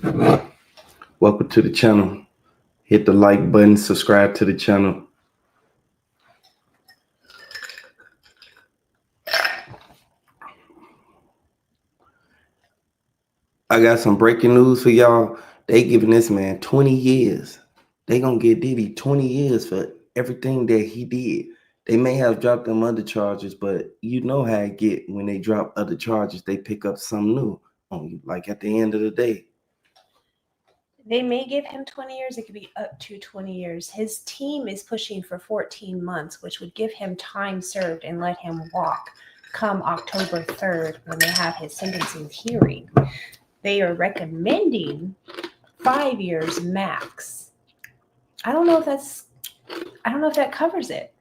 Welcome to the channel. Hit the like button, subscribe to the channel. I got some breaking news for y'all. They giving this man 20 years. They gonna get Diddy 20 years for everything that he did. They may have dropped them other charges, but you know how it get when they drop other charges, they pick up something new on you. Like at the end of the day. They may give him 20 years. It could be up to 20 years. His team is pushing for 14 months, which would give him time served and let him walk come October 3rd when they have his sentencing hearing. They are recommending 5 years max. I don't know if that covers it.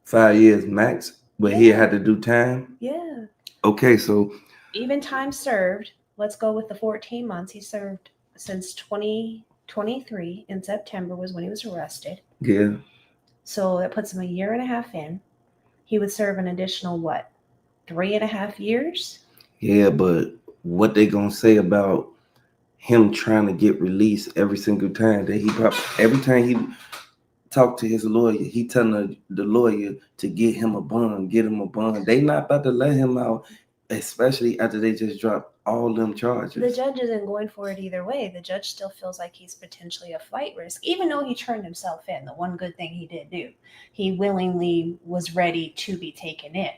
5 years max, but he had to do time. Yeah. Okay, so even time served, let's go with the 14 months. He served since 2023 in September was when he was arrested. Yeah. So that puts him a year and a half in. He would serve an additional, 3.5 years? Yeah, but what they gonna say about him trying to get released every single time that every time he talk to his lawyer, he telling the lawyer to get him a bond. They not about to let him out, especially after they just dropped all them charges. The judge isn't going for it either way. The judge still feels like he's potentially a flight risk, even though he turned himself in. The one good thing he did do, he willingly was ready to be taken in.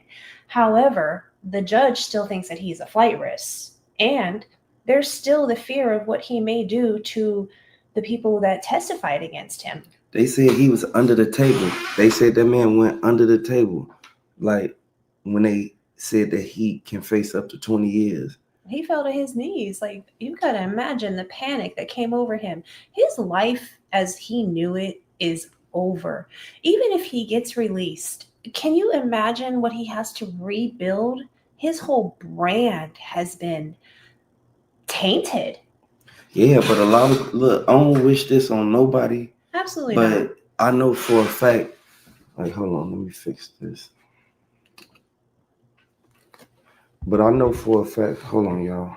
However, the judge still thinks that he's a flight risk, and there's still the fear of what he may do to the people that testified against him. They said he was under the table. They said that man went under the table, like when they said that he can face up to 20 years. He fell to his knees. Like, you gotta imagine the panic that came over him. His life as he knew it is over. Even if he gets released, can you imagine what he has to rebuild? His whole brand has been tainted. Yeah, but a lot of look, I don't wish this on nobody. Absolutely but not. I know for a fact, like, hold on, let me fix this. But I know for a fact, hold on, y'all.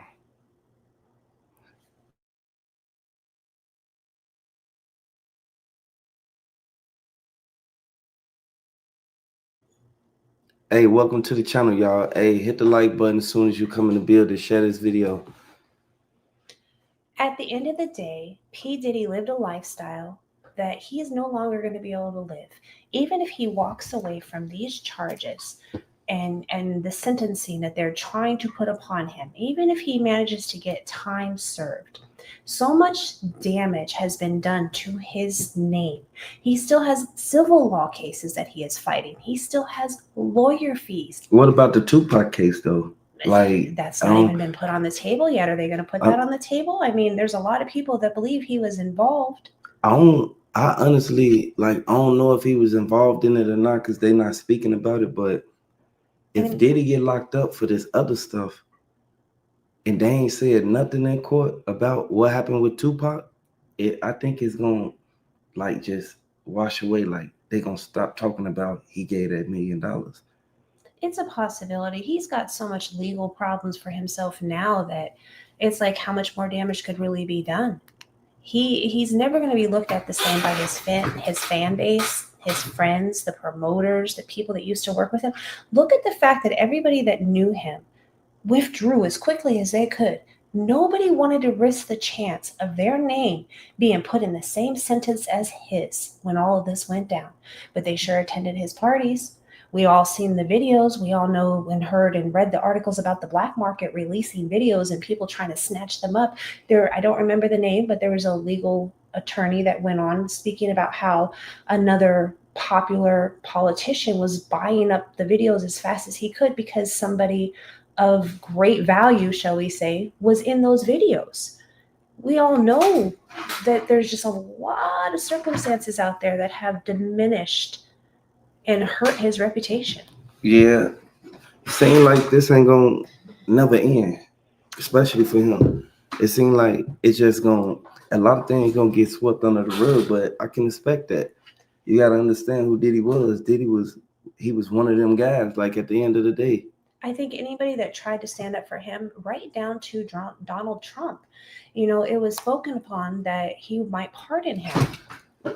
Hey, welcome to the channel, y'all. Hey, hit the like button as soon as you come in the building. Share this video. At the end of the day, P. Diddy lived a lifestyle that he is no longer going to be able to live. Even if he walks away from these charges and the sentencing that they're trying to put upon him, even if he manages to get time served, so much damage has been done to his name. He still has civil law cases that he is fighting. He still has lawyer fees. What about the Tupac case, though? Like, that's not even been put on the table yet. Are they going to put that on the table? I mean, there's a lot of people that believe he was involved. I honestly, like, I don't know if he was involved in it or not because they're not speaking about it. But if Diddy get locked up for this other stuff and they ain't said nothing in court about what happened with Tupac, I think it's going to, like, just wash away. Like, they going to stop talking about he gave that $1 million. It's a possibility. He's got so much legal problems for himself now that it's like, how much more damage could really be done? He's never going to be looked at the same by his fan base, his friends, the promoters, the people that used to work with him. Look at the fact that everybody that knew him withdrew as quickly as they could. Nobody wanted to risk the chance of their name being put in the same sentence as his when all of this went down. But they sure attended his parties. We all seen the videos. We all know and heard and read the articles about the black market releasing videos and people trying to snatch them up. I don't remember the name, but there was a legal attorney that went on speaking about how another popular politician was buying up the videos as fast as he could because somebody of great value, shall we say, was in those videos. We all know that there's just a lot of circumstances out there that have diminished and hurt his reputation. Yeah, seems like this ain't gonna never end, especially for him. It seems like it's just gonna, a lot of things gonna get swept under the rug, but I can expect that. You gotta understand who Diddy was. He was one of them guys, like, at the end of the day. I think anybody that tried to stand up for him, right down to Donald Trump, it was spoken upon that he might pardon him.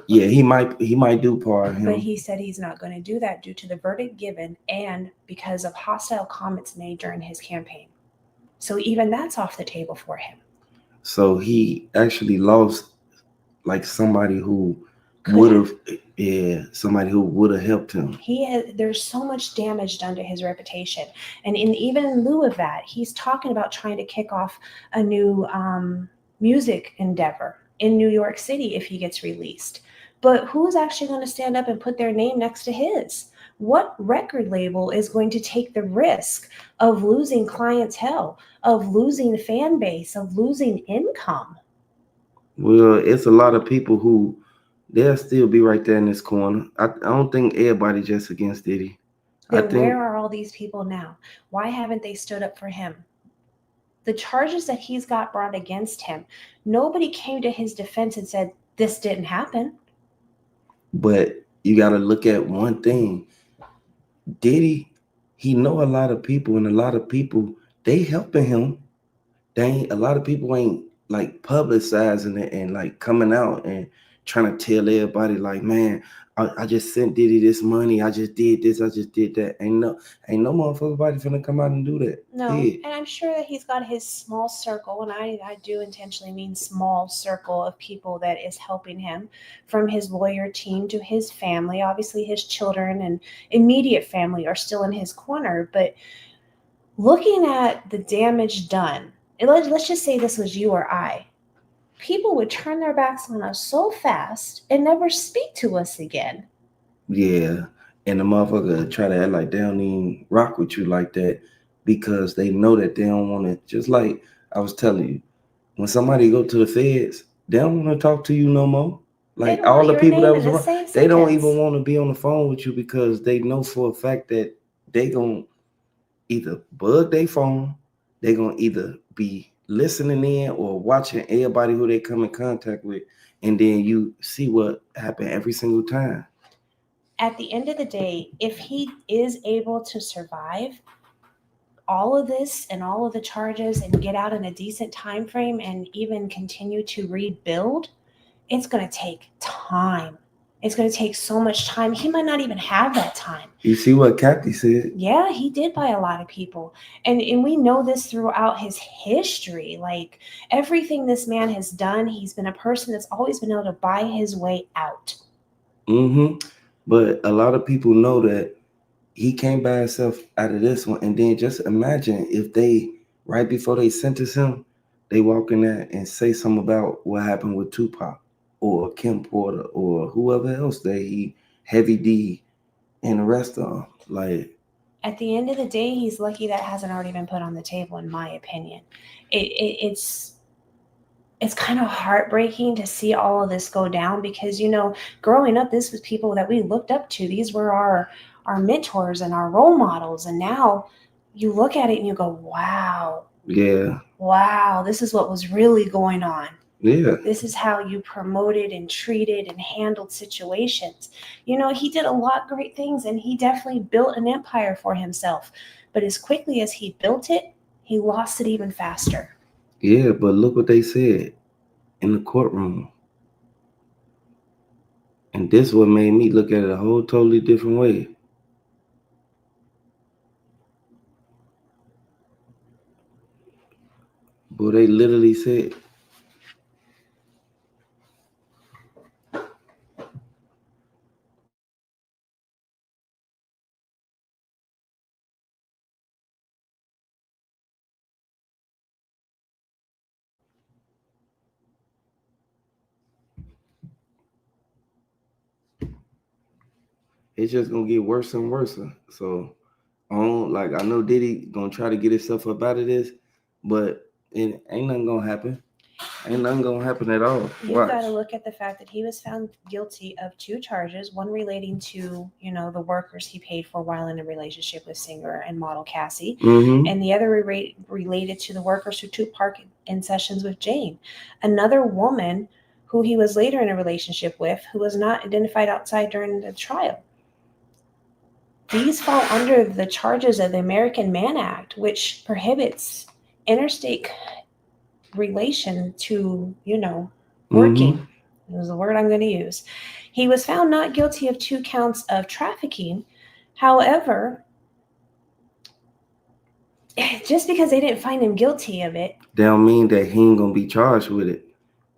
Yeah, he might do pardon But him. he said he's not going to do that due to the verdict given and because of hostile comments made during his campaign. So even that's off the table for him. So he actually lost like somebody who Could would have. have, yeah, somebody who would have helped him. There's so much damage done to his reputation, and even in lieu of that, he's talking about trying to kick off a new music endeavor in New York City if he gets released. But who's actually going to stand up and put their name next to his? What record label is going to take the risk of losing clientele, of losing fan base, of losing income? Well, it's a lot of people who they'll still be right there in this corner. I don't think everybody just against Diddy. I Then where think, are all these people now? Why haven't they stood up for him? The charges that he's got brought against him, nobody came to his defense and said, this didn't happen. but you got to look at one thing. Diddy, he know a lot of people, and a lot of people they helping him. They ain't, a lot of people ain't like publicizing it and like coming out and trying to tell everybody like, man, I just sent Diddy this money. I just did this. I just did that. Ain't no motherfucker body finna come out and do that. No, Yeah. and I'm sure that he's got his small circle, and I do intentionally mean small circle of people that is helping him, from his lawyer team to his family. Obviously, his children and immediate family are still in his corner, but looking at the damage done, and let's just say this was you or I, people would turn their backs on us so fast and never speak to us again. Yeah. And the motherfucker try to act like they don't even rock with you like that because they know that they don't want to. Just like I was telling you, when somebody go to the feds, they don't want to talk to you no more. They Like don't all want the your people that name in was the around, same they don't even sentence. want to be on the phone with you because they know for a fact that they gonna either bug their phone, they gonna either be listening in or watching everybody who they come in contact with, and then you see what happened every single time. At the end of the day, if he is able to survive all of this and all of the charges and get out in a decent time frame and even continue to rebuild, it's going to take time. It's going to take so much time. He might not even have that time. You see what Kathy said? Yeah, he did buy a lot of people. And we know this throughout his history. Like everything this man has done, he's been a person that's always been able to buy his way out. Mm-hmm. But a lot of people know that he came by himself out of this one. And then just imagine if they, right before they sentence him, they walk in there and say something about what happened with Tupac or Kim Porter or whoever else that he, Heavy D, and the rest of them. Like, At the end of the day, he's lucky that hasn't already been put on the table, in my opinion. It's kind of heartbreaking to see all of this go down because growing up, this was people that we looked up to. These were our mentors and our role models, and now you look at it and you go, wow, yeah, wow, this is what was really going on. yeah, This is how you promoted and treated and handled situations. He did a lot of great things, and he definitely built an empire for himself, but as quickly as he built it, he lost it even faster. yeah. But look what they said in the courtroom. And this what made me look at it a whole totally different way. But they literally said, it's just gonna get worse and worse. So like I know Diddy gonna try to get himself up out of this, but it ain't nothing gonna happen. Ain't nothing gonna happen at all. You've Watch. got to look at the fact that he was found guilty of two charges, one relating to, the workers he paid for while in a relationship with singer and model Cassie, Mm-hmm. and the other related to the workers who took part in sessions with Jane, another woman who he was later in a relationship with, who was not identified outside during the trial. These fall under the charges of the American Mann Act, which prohibits interstate relation to, working. Is the word I'm going to use. He was found not guilty of 2 counts of trafficking. However, just because they didn't find him guilty of it, They don't mean that he ain't gonna be charged with it.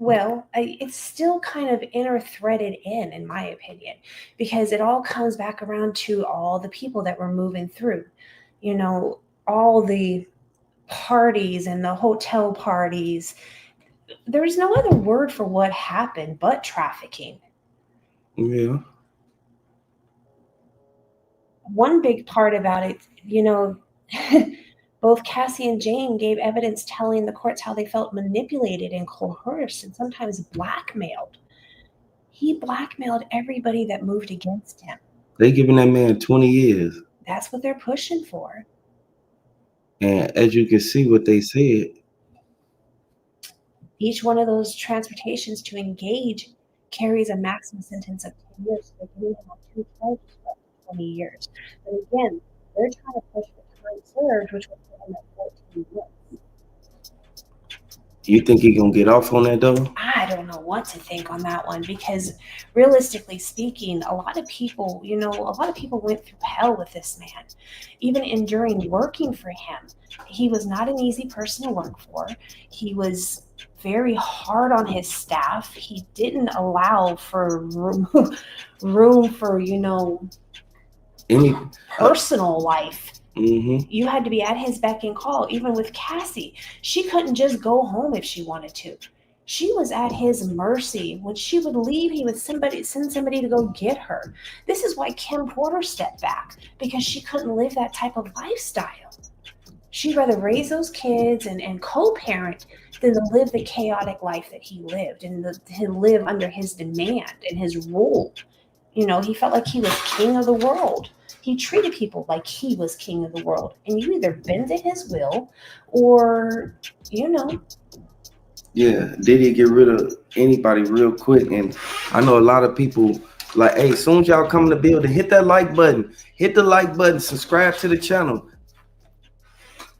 well, it's still kind of inner threaded in my opinion, because it all comes back around to all the people that were moving through, all the parties and the hotel parties. There's no other word for what happened but trafficking. Yeah. One big part about it, both Cassie and Jane gave evidence telling the courts how they felt manipulated and coerced and sometimes blackmailed. He blackmailed everybody that moved against him. They giving that man 20 years. That's what they're pushing for. And as you can see what they said, each one of those transportations to engage carries a maximum sentence of 10 years. So they're getting on 2 charges for up to 20 years. But again, they're trying to push for time served, which would put him at 14 years. you think he gonna get off on that though? I don't know what to think on that one, because realistically speaking, a lot of people went through hell with this man, even enduring working for him. He was not an easy person to work for. He was very hard on his staff. He didn't allow for room for, Any personal life. Mm-hmm. You had to be at his beck and call. Even with Cassie, she couldn't just go home if she wanted to. She was at his mercy. When she would leave, he would send somebody to go get her. This is why Kim Porter stepped back, because she couldn't live that type of lifestyle. She'd rather raise those kids and co-parent than to live the chaotic life that he lived, and to live under his demand and his rule. He felt like he was king of the world. He treated people like he was king of the world. And you either bend to his will or, Yeah, Diddy get rid of anybody real quick. And I know a lot of people like, hey, as soon as y'all come in the building, hit that like button. Hit the like button. Subscribe to the channel.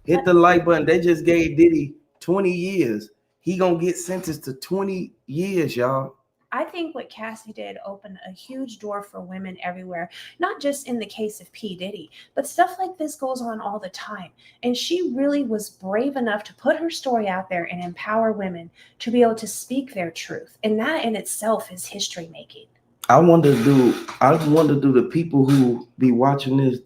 Hit the like button. They just gave Diddy 20 years. He gonna get sentenced to 20 years, y'all. I think what Cassie did opened a huge door for women everywhere, not just in the case of P. Diddy, but stuff like this goes on all the time. And she really was brave enough to put her story out there and empower women to be able to speak their truth. And that in itself is history making. I wonder, do the people who be watching this,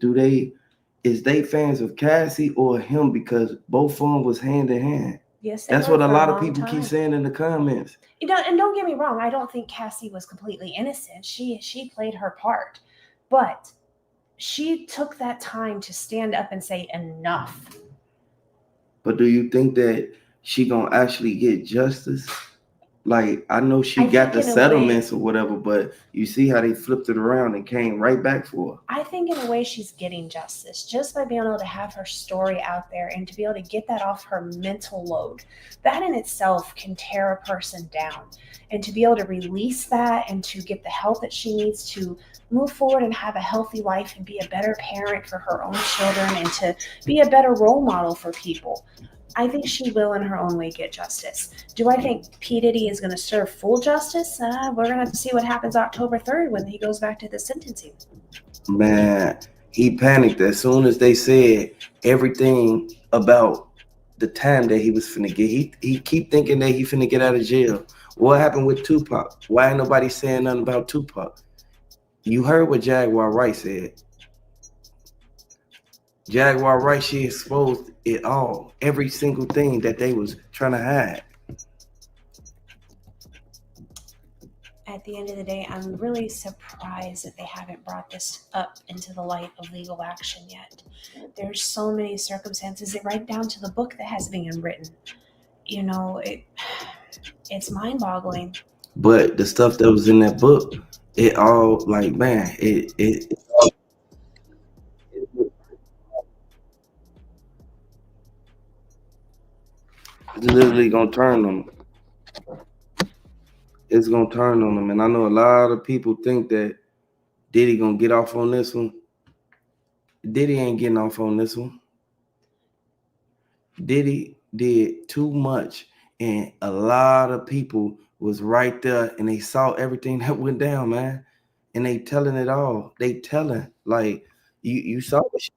is they fans of Cassie or him? Because both of them was hand in hand. Yes, that's what a lot of people keep saying in the comments. And don't get me wrong, I don't think Cassie was completely innocent. She played her part, but she took that time to stand up and say enough. But do you think that she gonna actually get justice? Like, I know she got the settlements or whatever, but you see how they flipped it around and came right back for her. I think in a way she's getting justice just by being able to have her story out there and to be able to get that off her mental load. That in itself can tear a person down. And to be able to release that and to get the help that she needs to move forward and have a healthy life and be a better parent for her own children and to be a better role model for people. I think she will, in her own way, get justice. Do I think P. Diddy is going to serve full justice? We're going to have to see what happens October 3rd when he goes back to the sentencing. Man, he panicked as soon as they said everything about the time that he was finna get. He keep thinking that he finna get out of jail. What happened with Tupac? Why ain't nobody saying nothing about Tupac? You heard what Jaguar Wright said. Jaguar Wright, she exposed it all, every single thing that they was trying to hide. At the end of the day, I'm really surprised that they haven't brought this up into the light of legal action yet. There's so many circumstances, right down to the book that has been written. It's mind-boggling. But the stuff that was in that book, it all, like, man, it's literally gonna turn on them. It's gonna turn on them. And I know a lot of people think that Diddy gonna get off on this one. Diddy ain't getting off on this one. Diddy did too much, and a lot of people was right there, and they saw everything that went down, man. And they telling it all. They telling like you saw the shit.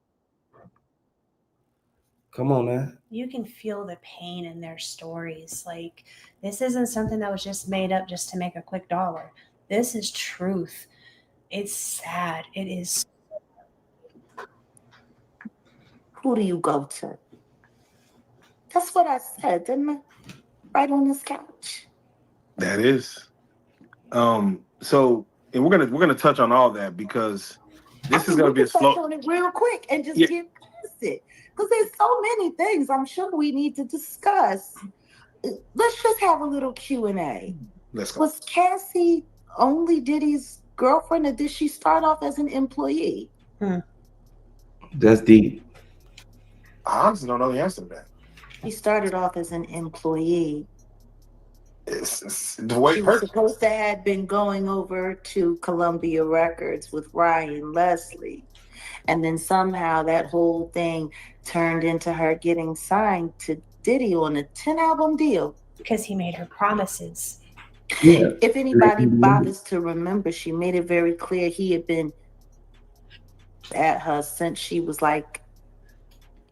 Come on, man. You can feel the pain in their stories. Like, this isn't something that was just made up just to make a quick dollar. This is truth. It's sad. It is. Who do you go to? That's what I said, didn't I? Right on this couch. That is. So, and we're gonna touch on all that because this is gonna be a slow. Touch on it real quick and just Yeah. get past it because there's so many things I'm sure we need to discuss. Let's just have a little Q&A. Let's go. Was Cassie only Diddy's girlfriend, or did she start off as an employee? That's deep. I honestly don't know the answer to that. She started off as an employee. It's the way She was supposed to have been going over to Columbia Records with Ryan Leslie. And then somehow that whole thing turned into her getting signed to Diddy on a 10-album deal. Because he made her promises. Yeah. If anybody bothers to remember, she made it very clear he had been at her since she was like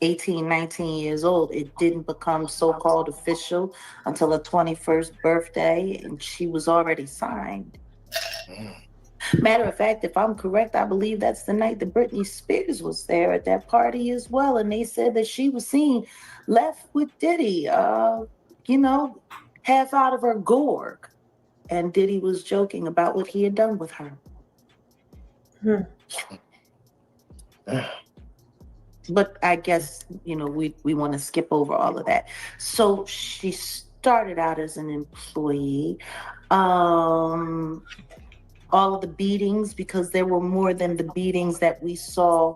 18, 19 years old. It didn't become so-called official until her 21st birthday, and she was already signed. Matter of fact, if I'm correct, I believe that's the night that Britney Spears was there at that party as well, and they said that she was seen left with Diddy, half out of her gourd, and Diddy was joking about what he had done with her. But I guess, we want to skip over all of that. So she started out as an employee. All of the beatings, because there were more than the beatings that we saw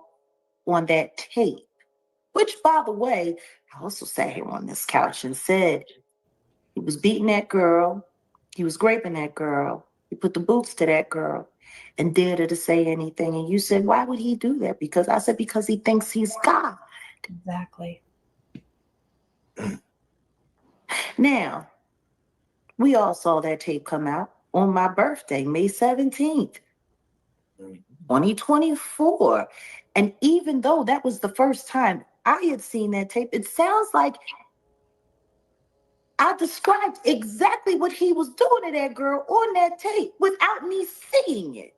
on that tape. Which, by the way, I also sat here on this couch and said he was beating that girl, he was raping that girl, he put the boots to that girl, and dared her to say anything. And you said, why would he do that? Because I said, because he thinks he's God. Exactly. Now, we all saw that tape come out on my birthday, May 17th, 2024. And even though that was the first time I had seen that tape, it sounds like I described exactly what he was doing to that girl on that tape without me seeing it.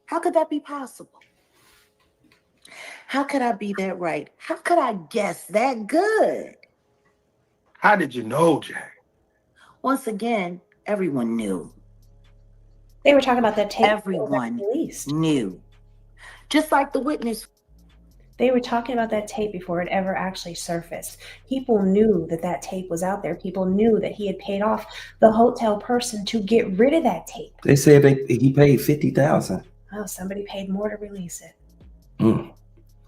How could that be possible? How could I be that right? How could I guess that good? How did you know, Jack? Once again, everyone knew. They were talking about that tape. Everyone knew. Just like the witness. They were talking about that tape before it ever actually surfaced. People knew that tape was out there. People knew that he had paid off the hotel person to get rid of that tape. They said he paid $50,000. Oh, somebody paid more to release it.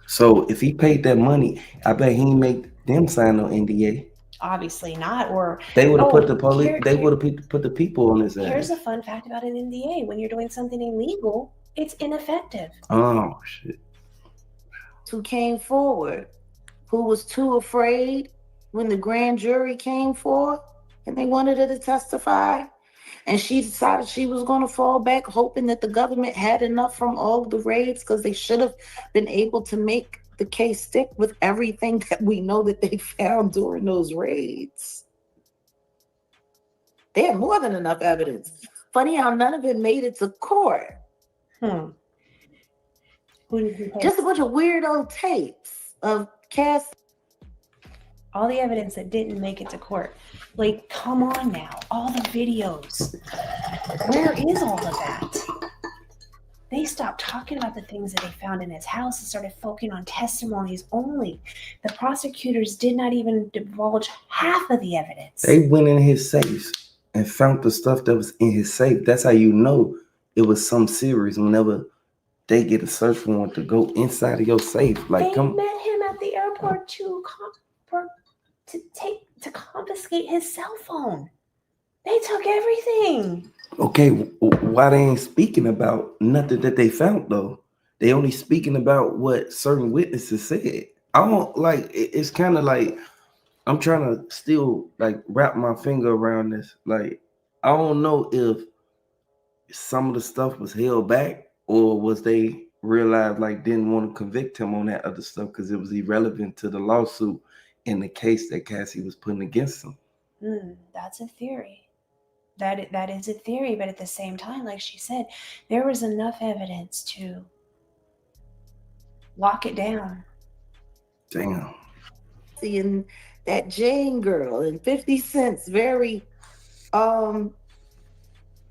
So if he paid that money, I bet he didn't make them sign no NDA. Obviously not. Or they would have put the police. They would have put the people on his ass. Here's a fun fact about an NDA: when you're doing something illegal, it's ineffective. Oh shit! Who came forward? Who was too afraid when the grand jury came forth and they wanted her to testify? And she decided she was going to fall back, hoping that the government had enough from all of the raids, because they should have been able to make the case stick with everything that we know that they found during those raids. They had more than enough evidence. Funny how none of it made it to court. Just a bunch of weirdo tapes of Cass. All the evidence that didn't make it to court. Like, come on now. All the videos. Where is all of that? They stopped talking about the things that they found in his house and started focusing on testimonies only. The prosecutors did not even divulge half of the evidence. They went in his safe and found the stuff that was in his safe. That's how you know it was some serious whenever they get a search warrant to go inside of your safe. Like, they met him at the airport to confiscate his cell phone. They took everything. Okay, why they ain't speaking about nothing that they found though? They only speaking about what certain witnesses said. I don't like it's kind of like I'm trying to still like wrap my finger around this. Like I don't know if some of the stuff was held back or was they realized like didn't want to convict him on that other stuff because it was irrelevant to the lawsuit in the case that Cassie was putting against him. That's a theory. That is a theory, but at the same time, like she said, there was enough evidence to lock it down. Damn. Seeing that Jane girl and 50 Cent's very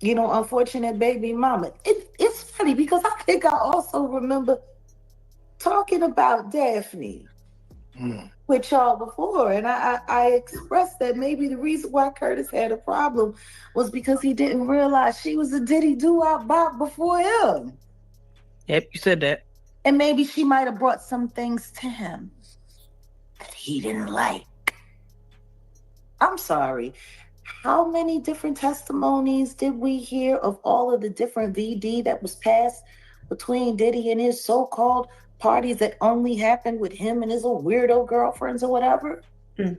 unfortunate baby mama. It's funny because I think I also remember talking about Daphne with y'all before, and I expressed that maybe the reason why Curtis had a problem was because he didn't realize she was a Diddy doo-wop bop before him. Yep, you said that. And maybe she might have brought some things to him that he didn't like. I'm sorry. How many different testimonies did we hear of all of the different VD that was passed between Diddy and his so-called parties that only happened with him and his little weirdo girlfriends or whatever? Do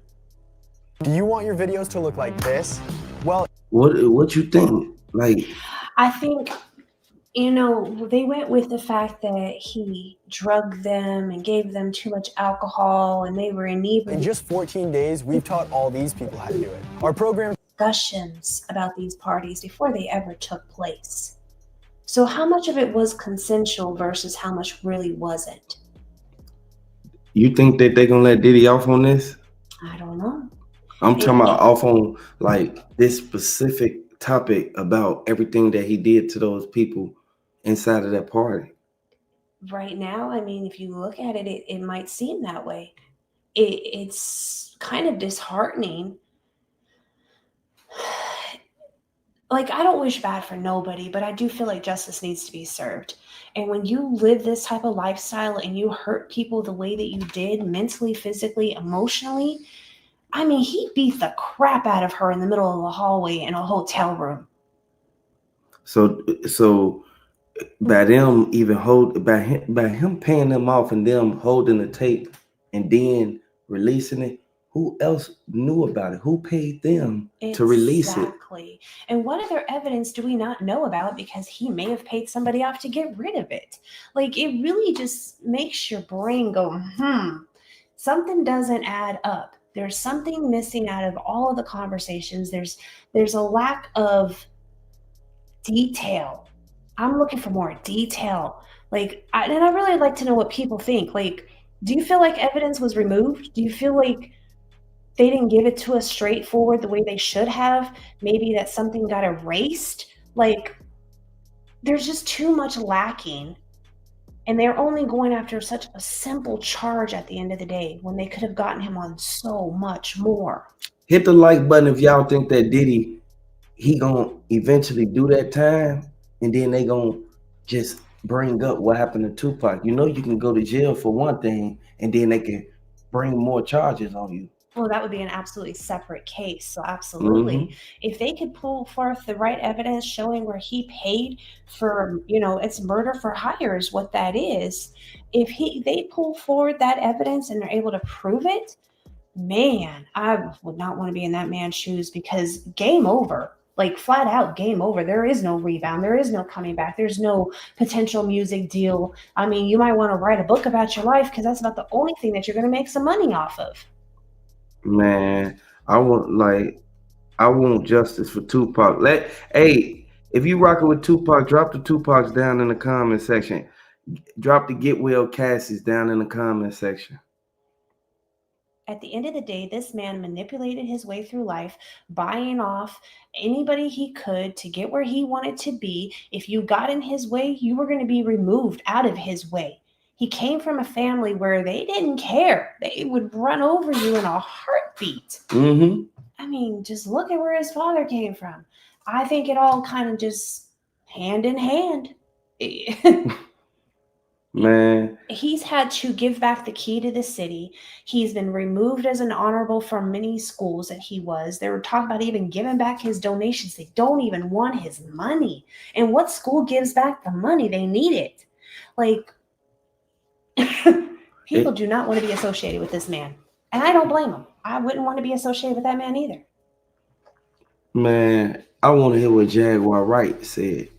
you want your videos to look like this? Well, What you think? Like I think, they went with the fact that he drugged them and gave them too much alcohol and they were in inebriated. just 14 days, we've taught all these people how to do it. Our program Discussions about these parties before they ever took place. So how much of it was consensual versus how much really wasn't? you think that they gonna let Diddy off on this? I don't know. I'm talking about off on like this specific topic about everything that he did to those people inside of that party. Right now, I mean, if you look at it, it might seem that way. It's kind of disheartening. Like, I don't wish bad for nobody, but I do feel like justice needs to be served. And when you live this type of lifestyle and you hurt people the way that you did, mentally, physically, emotionally, I mean, he beat the crap out of her in the middle of the hallway in a hotel room. So by them even by him paying them off and them holding the tape and then releasing it, who else knew about it? Who paid them to release it? Exactly. And what other evidence do we not know about because he may have paid somebody off to get rid of it? Like, it really just makes your brain go, something doesn't add up. There's something missing out of all of the conversations. There's a lack of detail. I'm looking for more detail. Like, and I really like to know what people think. Like, do you feel like evidence was removed? Do you feel like they didn't give it to us straightforward the way they should have? Maybe that something got erased? Like, there's just too much lacking. And they're only going after such a simple charge at the end of the day when they could have gotten him on so much more. Hit the like button if y'all think that Diddy, he gonna eventually do that time, and then they gonna just bring up what happened to Tupac. You know, you can go to jail for one thing, and then they can bring more charges on you. Well, that would be an absolutely separate case. So absolutely. If they could pull forth the right evidence showing where he paid for, it's murder for hire is what that is. If they pull forward that evidence and they're able to prove it, man, I would not want to be in that man's shoes because game over. Like, flat out game over. There is no rebound. There is no coming back. There's no potential music deal. I mean, you might want to write a book about your life because that's about the only thing that you're going to make some money off of. Man, I want justice for Tupac. If you rocking with Tupac, drop the Tupacs down in the comment section. Drop the Get Well Cassies down in the comment section. At the end of the day, this man manipulated his way through life, buying off anybody he could to get where he wanted to be. If you got in his way, you were going to be removed out of his way. He came from a family where they didn't care. They would run over you in a heartbeat. I mean, just look at where his father came from. I think it all kind of just hand in hand. Man, He's had to give back the key to the city. He's been removed as an honorable from many schools that he was. They were talking about even giving back his donations. They don't even want his money. And what school gives back the money? They need it. Like, people do not want to be associated with this man. And I don't blame them. I wouldn't want to be associated with that man either. man, I want to hear what Jaguar Wright said.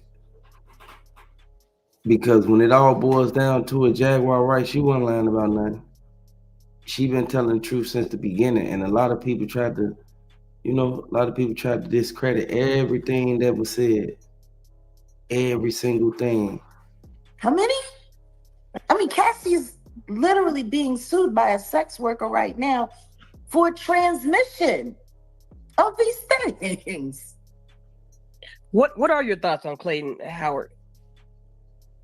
Because when it all boils down to it, Jaguar Wright, she wasn't lying about nothing. She been telling the truth since the beginning. And a lot of people tried to, discredit everything that was said. Every single thing. How many? I mean, Cassie's literally being sued by a sex worker right now for transmission of these things. What are your thoughts on Clayton Howard?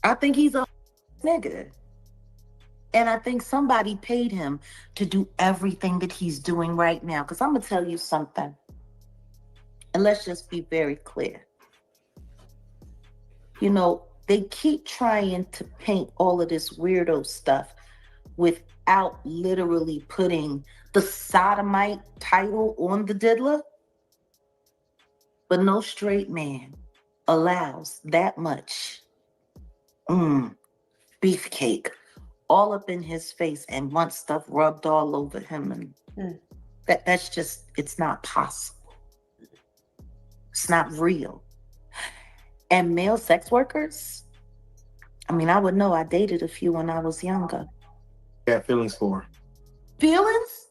I think he's a nigga. And I think somebody paid him to do everything that he's doing right now. Because I'm going to tell you something. And let's just be very clear. You know, they keep trying to paint all of this weirdo stuff without literally putting the sodomite title on the diddler. But no straight man allows that much beefcake all up in his face and wants stuff rubbed all over him. And that's just, it's not possible. It's not real. And male sex workers, I mean, I would know. I dated a few when I was younger. Yeah, feelings for. Feelings?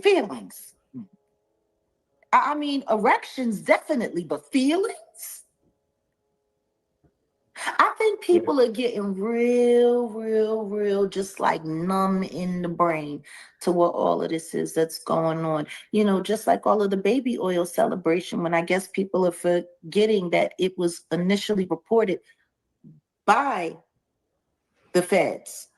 Feelings. I mean, erections definitely, but feelings? I think people are getting real, just like numb in the brain to what all of this is that's going on. You know, just like all of the baby oil celebration, when I guess people are forgetting that it was initially reported by the feds.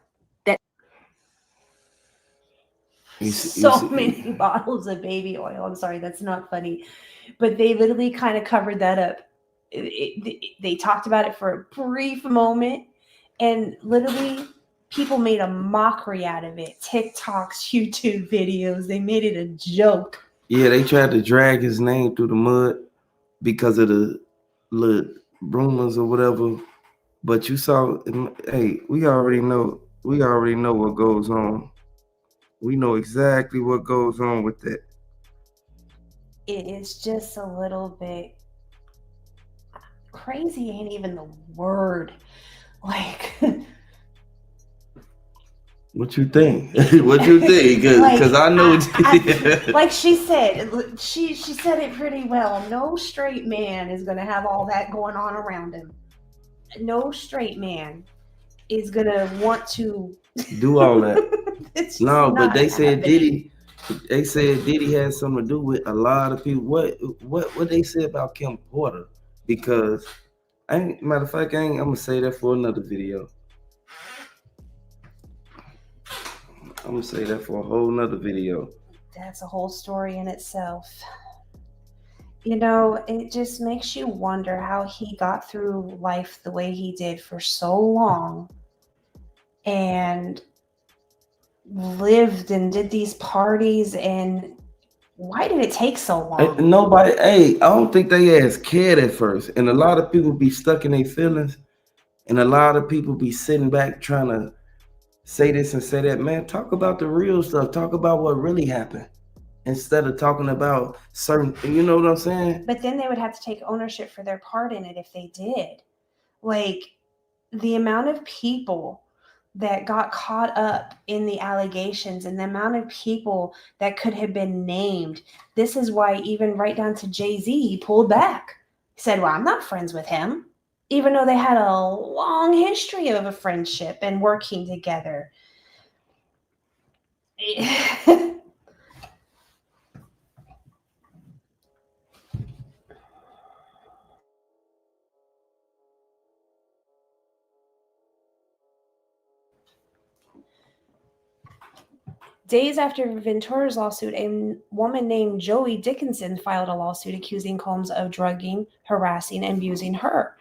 Many bottles of baby oil. I'm sorry, that's not funny. But they literally kind of covered that up. They talked about it for a brief moment, and literally people made a mockery out of it. TikToks, YouTube videos, they made it a joke. Yeah, they tried to drag his name through the mud because of the rumors or whatever. But you saw, hey, we already know what goes on. We know exactly what goes on with that. It is just a little bit crazy, ain't even the word. Like, what you think? What you think? Because I know. Like she said, she said it pretty well. No straight man is gonna have all that going on around him. No straight man is gonna want to do all that. No, but they said Diddy. They said Diddy had something to do with a lot of people. What they said about Kim Porter? Because matter of fact, I'm gonna say that for another video. I'm gonna say that for a whole nother video. That's a whole story in itself. You know, it just makes you wonder how he got through life the way he did for so long and lived and did these parties, and why did it take so long? Nobody, I don't think they asked cared at first. And a lot of people be stuck in their feelings, and a lot of people be sitting back trying to say this and say that. Man, talk about the real stuff. Talk about what really happened instead of talking about certain, you know what I'm saying? But then they would have to take ownership for their part in it if they did. Like, the amount of people that got caught up in the allegations and the amount of people that could have been named. This is why even right down to Jay-Z, he pulled back. He said, well, I'm not friends with him, even though they had a long history of a friendship and working together. Days after Ventura's lawsuit, a woman named Joey Dickinson filed a lawsuit accusing Combs of drugging, harassing, and abusing her.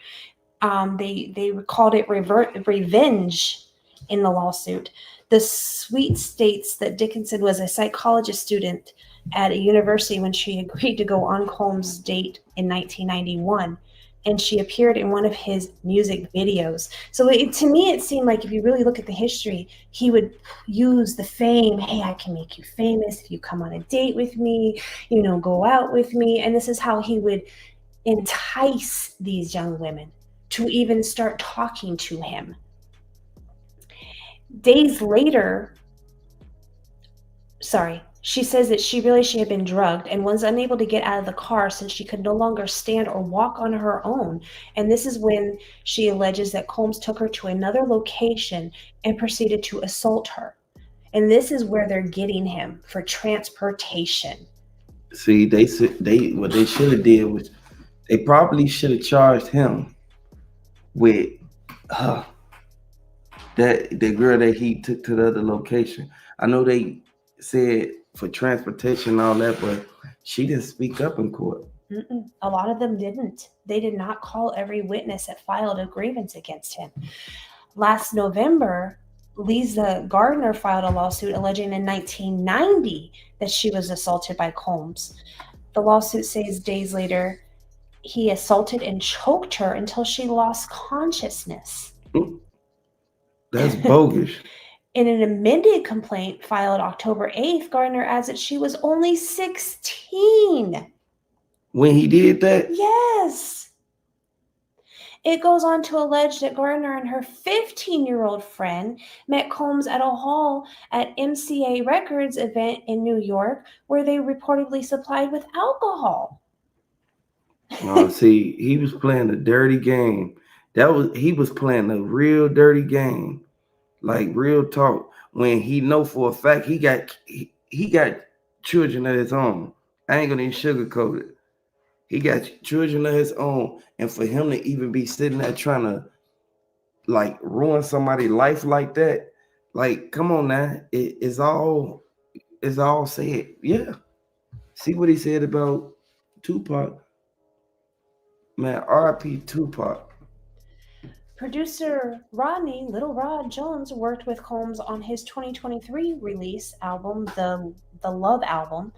They called it revenge in the lawsuit. The suite states that Dickinson was a psychologist student at a university when she agreed to go on Combs' date in 1991, and she appeared in one of his music videos. So to me, it seemed like if you really look at the history, he would use the fame. Hey, I can make you famous if you come on a date with me, go out with me. And this is how he would entice these young women to even start talking to him. Days later, she says that she realized she had been drugged and was unable to get out of the car since she could no longer stand or walk on her own. And this is when she alleges that Combs took her to another location and proceeded to assault her. And this is where they're getting him for transportation. See, what they should have did was they probably should have charged him with the girl that he took to the other location. I know they said for transportation and all that, but she didn't speak up in court. A lot of them didn't. They did not call every witness that filed a grievance against him. Last November, Lisa Gardner filed a lawsuit alleging in 1990 that she was assaulted by Combs. The lawsuit says days later, he assaulted and choked her until she lost consciousness. That's bogus. In an amended complaint filed October 8th, Gardner adds that she was only 16. When he did that? Yes. It goes on to allege that Gardner and her 15-year-old friend met Combs at a hall at MCA Records event in New York where they reportedly supplied with alcohol. See, he was playing a dirty game. He was playing a real dirty game, like real talk. When he know for a fact he got children of his own. I ain't gonna even sugarcoat it. He got children of his own, and for him to even be sitting there trying to like ruin somebody's life like that, like come on now, it's all said. Yeah, see what he said about Tupac. Man, R.I.P. Tupac. Producer Little Rod Jones worked with Combs on his 2023 release album, the Love Album,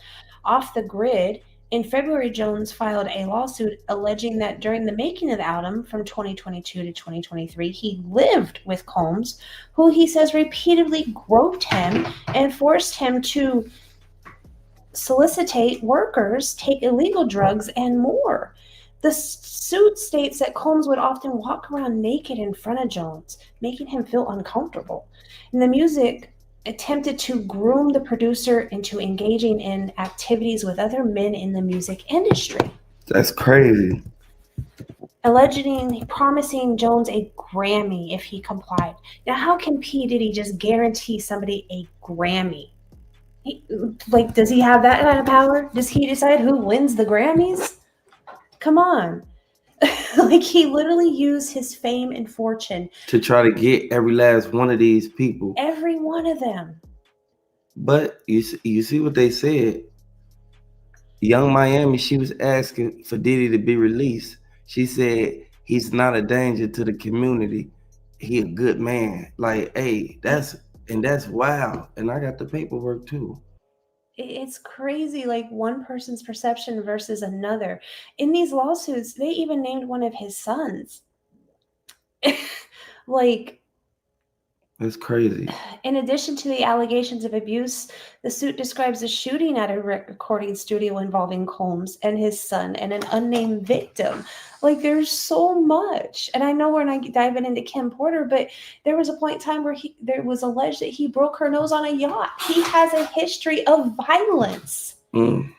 Off the Grid. In February, Jones filed a lawsuit alleging that during the making of the album from 2022 to 2023, he lived with Combs, who he says repeatedly groped him and forced him to solicitate workers, take illegal drugs, and more. The suit states that Combs would often walk around naked in front of Jones, making him feel uncomfortable. And the music attempted to groom the producer into engaging in activities with other men in the music industry. That's crazy. Allegedly promising Jones a Grammy if he complied. Now, how can P. Diddy just guarantee somebody a Grammy? Does he have that kind of power? Does he decide who wins the Grammys? Come on. He literally used his fame and fortune to try to get every last one of these people. Every one of them. But you see what they said. Young Miami, she was asking for Diddy to be released. She said he's not a danger to the community. He a good man. Like, hey, that's wild. And I got the paperwork too. It's crazy, like one person's perception versus another. In these lawsuits, they even named one of his sons. That's crazy. In addition to the allegations of abuse, the suit describes a shooting at a recording studio involving Combs and his son and an unnamed victim. There's so much. And I know we're not diving into Kim Porter, but there was a point in time where there was alleged that he broke her nose on a yacht. He has a history of violence. Man,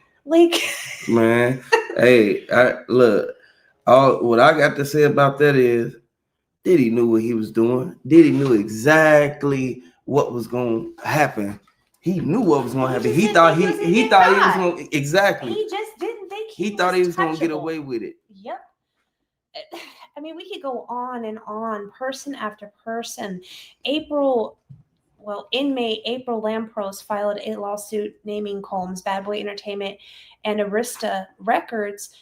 hey, what I got to say about that is Diddy knew what he was doing. Diddy knew exactly what was going to happen. He knew what was going to happen. He thought he was going to, exactly. He just didn't think he thought he was going to get away with it. Yep. I mean, we could go on and on, person after person. In May, April Lampros filed a lawsuit naming Combs, Bad Boy Entertainment, and Arista Records.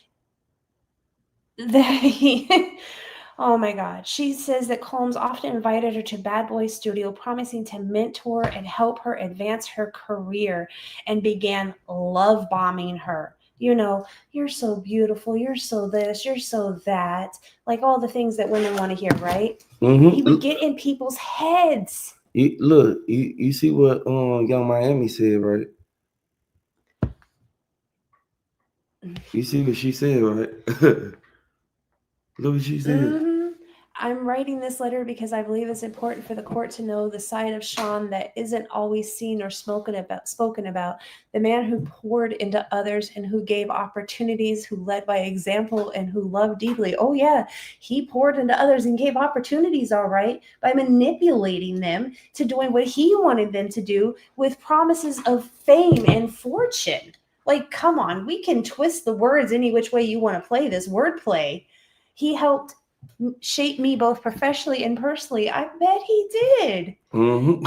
Oh my God. She says that Combs often invited her to Bad Boy's studio, promising to mentor and help her advance her career, and began love bombing her. You know, you're so beautiful, you're so this, you're so that. Like all the things that women want to hear, right? He would get in people's heads. You see what Young Miami said, right? You see what she said, right? Look what she said. I'm writing this letter because I believe it's important for the court to know the side of Sean that isn't always seen or spoken about. The man who poured into others and who gave opportunities, who led by example, and who loved deeply. Oh yeah, he poured into others and gave opportunities, all right, by manipulating them to doing what he wanted them to do with promises of fame and fortune. Like, come on, we can twist the words any which way you want to play this wordplay. He helped shape me both professionally and personally. I bet he did.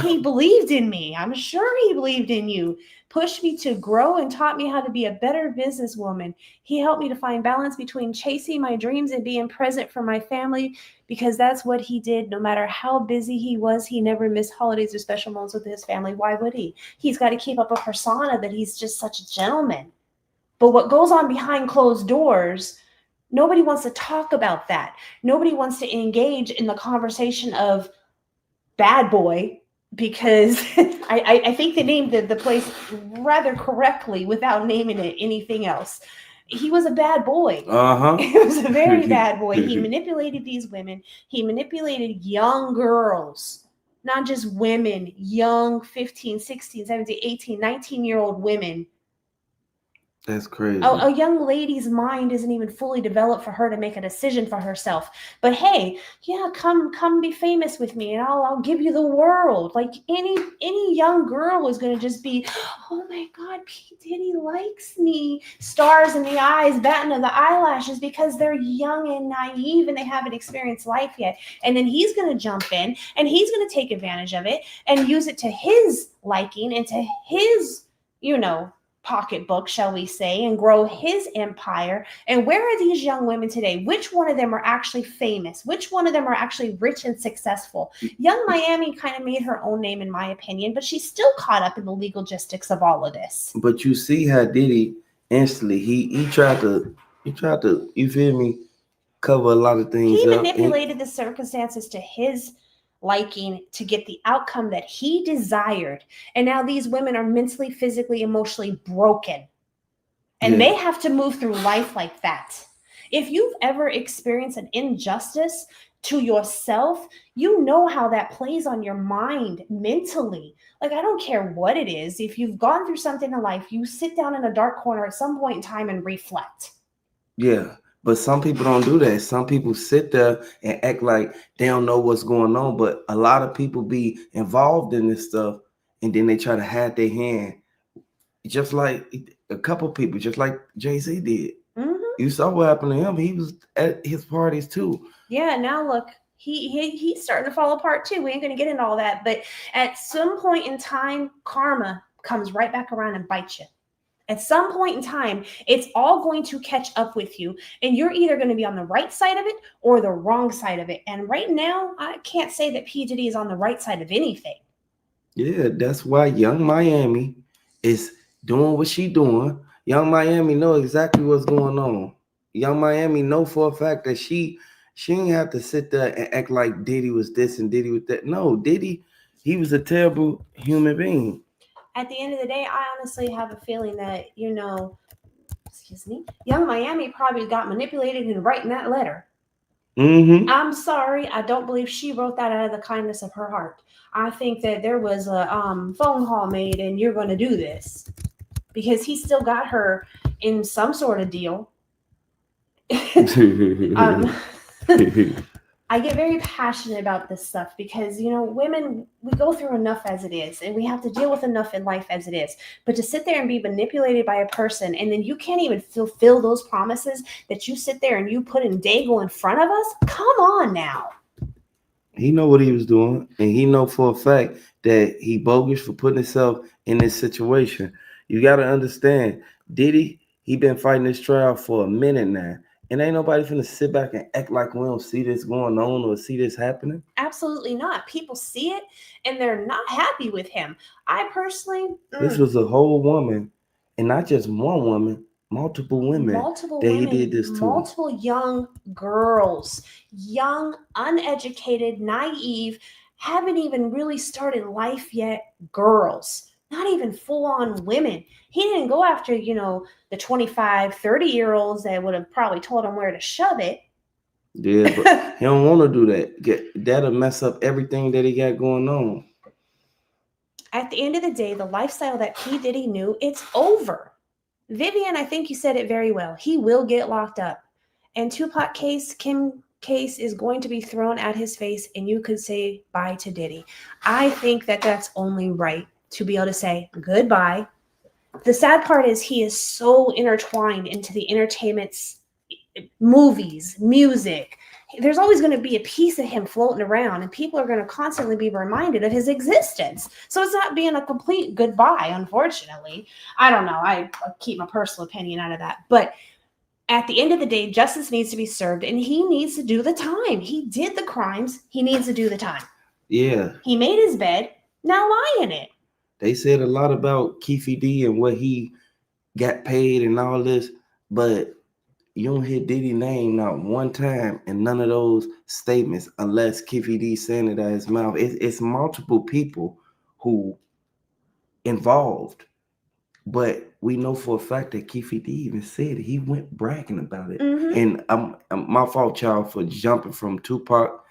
He believed in me. I'm sure he believed in you. Pushed me to grow and taught me how to be a better businesswoman. He helped me to find balance between chasing my dreams and being present for my family, because that's what he did. No matter how busy he was, he never missed holidays or special moments with his family. Why would he? He's got to keep up a persona that he's just such a gentleman. But what goes on behind closed doors, nobody wants to talk about that. Nobody wants to engage in the conversation of Bad Boy, because I think they named the place rather correctly without naming it anything else. He was a bad boy. He was a very bad boy. He manipulated these women. He manipulated young girls, not just women, young 15, 16, 17, 18, 19-year-old women. That's crazy. A young lady's mind isn't even fully developed for her to make a decision for herself. But hey, yeah, come be famous with me, and I'll give you the world. Like any young girl is gonna just be, oh my God, P. Diddy likes me. Stars in the eyes, batting of the eyelashes, because they're young and naive and they haven't experienced life yet. And then he's gonna jump in and he's gonna take advantage of it and use it to his liking and to his, pocketbook, shall we say, and grow his empire. And where are these young women today? Which one of them are actually famous? Which one of them are actually rich and successful? Young Miami kind of made her own name, in my opinion, but she's still caught up in the legal logistics of all of this. But you see how Diddy instantly he tried to you feel me, cover a lot of things. He manipulated the circumstances to his liking to get the outcome that he desired. And now these women are mentally, physically, emotionally broken. And they have to move through life like that. If you've ever experienced an injustice to yourself, you know how that plays on your mind mentally. Like, I don't care what it is. If you've gone through something in life, you sit down in a dark corner at some point in time and reflect. Yeah. But some people don't do that. Some people sit there and act like they don't know what's going on. But a lot of people be involved in this stuff, and then they try to hide their hand. Just like a couple people, just like Jay-Z did. You saw what happened to him. He was at his parties too. Yeah, now look, he's starting to fall apart too. We ain't going to get into all that. But at some point in time, karma comes right back around and bites you. At some point in time, it's all going to catch up with you, and you're either going to be on the right side of it or the wrong side of it. And right now, I can't say that P. Diddy is on the right side of anything. Yeah, that's why Young Miami is doing what she doing. Young Miami know exactly what's going on. Young Miami know for a fact that she didn't have to sit there and act like Diddy was this and Diddy was that. No, Diddy, he was a terrible human being. At the end of the day, I honestly have a feeling that, Young Miami probably got manipulated in writing that letter. I'm sorry, I don't believe she wrote that out of the kindness of her heart. I think that there was a phone call made, and you're going to do this, because he still got her in some sort of deal. I get very passionate about this stuff because, women, we go through enough as it is, and we have to deal with enough in life as it is. But to sit there and be manipulated by a person, and then you can't even fulfill those promises that you sit there and you put in Dago in front of us, come on now. He know what he was doing, and he know for a fact that he bogus for putting himself in this situation. You got to understand, Diddy, he been fighting this trial for a minute now, And ain't nobody finna sit back and act like we don't see this going on or see this happening. Absolutely not. People see it and they're not happy with him. I personally, This was a whole woman, and not just one woman, multiple women multiple that women, he did this to. multiple young girls, young, uneducated, naive, haven't even really started life yet girls, not even full-on women. He didn't go after, the 25, 30-year-olds that would have probably told him where to shove it. Yeah, but he don't want to do that. That'll mess up everything that he got going on. At the end of the day, the lifestyle that P. Diddy knew, it's over. Vivian, I think you said it very well. He will get locked up. And Tupac case, Kim case is going to be thrown at his face, and you could say bye to Diddy. I think that that's only right, to be able to say goodbye. The sad part is he is so intertwined into the entertainment's movies, music. There's always going to be a piece of him floating around, and people are going to constantly be reminded of his existence. So it's not being a complete goodbye, unfortunately. I don't know. I keep my personal opinion out of that. But at the end of the day, justice needs to be served, and he needs to do the time. He did the crimes. He needs to do the time. Yeah. He made his bed. Now lie in it. They said a lot about Keefe D and what he got paid and all this, but you don't hear Diddy's name not one time in none of those statements unless Keefe D saying it out his mouth. It's multiple people who involved, but we know for a fact that Keefe D even said it. He went bragging about it. And I'm my fault, child, for jumping from Tupac,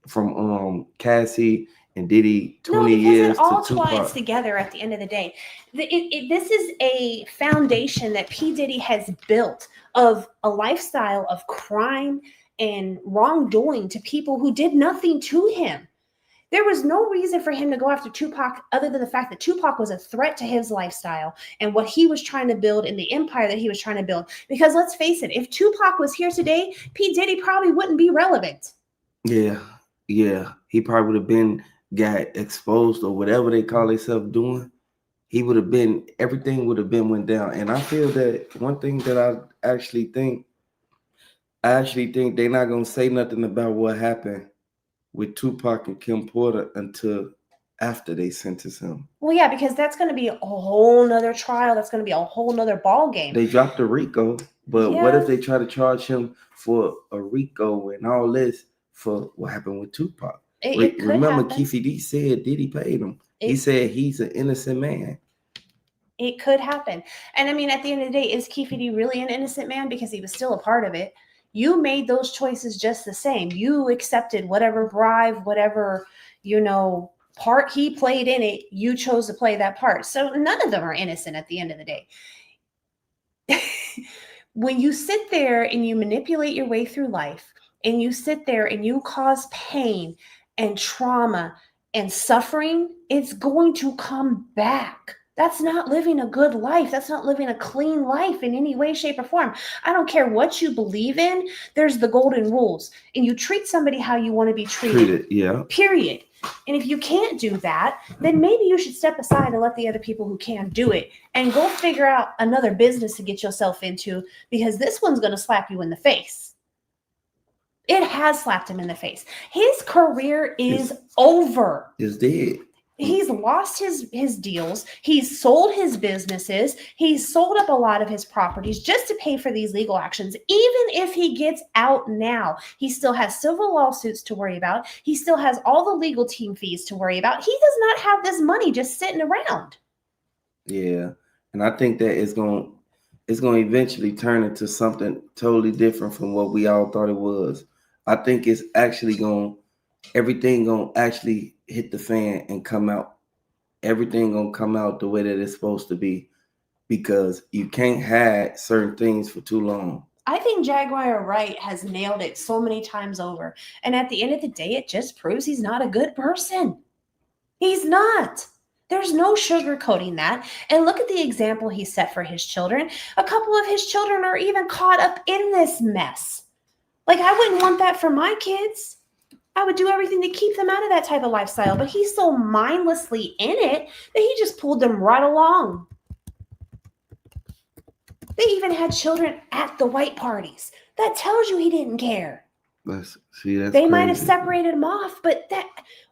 from Cassie and Diddy 20 years it all to Tupac. ties together at the end of the day. This is a foundation that P. Diddy has built of a lifestyle of crime and wrongdoing to people who did nothing to him. There was no reason for him to go after Tupac other than the fact that Tupac was a threat to his lifestyle and what he was trying to build in the empire that he was trying to build. Because let's face it, if Tupac was here today, P. Diddy probably wouldn't be relevant. Yeah. He probably would have got exposed or whatever they call themselves doing. He would have been, everything would have been went down. And I feel that one thing that I actually think they're not gonna say nothing about what happened with Tupac and Kim Porter until after they sentence him. Well, yeah, because that's going to be a whole nother trial. That's going to be a whole nother ball game. They dropped the RICO, but what if they try to charge him for a RICO and all this for what happened with Tupac? Remember, Keefe D said Diddy paid him. He said he's an innocent man. It could happen. And I mean, at the end of the day, is Keefe D really an innocent man? Because he was still a part of it. You made those choices just the same. You accepted whatever bribe, whatever, part he played in it. You chose to play that part. So none of them are innocent at the end of the day. When you sit there and you manipulate your way through life, and you sit there and you cause pain and trauma and suffering, it's going to come back. That's not living a good life. That's not living a clean life in any way, shape, or form. I don't care what you believe in. There's the golden rules. And you treat somebody how you want to be treated. Yeah. Period. And if you can't do that, then maybe you should step aside and let the other people who can do it and go figure out another business to get yourself into, because this one's going to slap you in the face. It has slapped him in the face. His career is over. It's dead. He's lost his deals. He's sold his businesses. He's sold up a lot of his properties just to pay for these legal actions. Even if he gets out now, he still has civil lawsuits to worry about. He still has all the legal team fees to worry about. He does not have this money just sitting around. Yeah. And I think that it's going to eventually turn into something totally different from what we all thought it was. I think it's actually everything going to actually hit the fan and come out. Everything going to come out the way that it's supposed to be, because you can't hide certain things for too long. I think Jaguar Wright has nailed it so many times over. And at the end of the day, it just proves he's not a good person. He's not. There's no sugarcoating that. And look at the example he set for his children. A couple of his children are even caught up in this mess. Like, I wouldn't want that for my kids. I would do everything to keep them out of that type of lifestyle. But he's so mindlessly in it that he just pulled them right along. They even had children at the white parties. That tells you he didn't care. That's They might have crazy. separated him off, but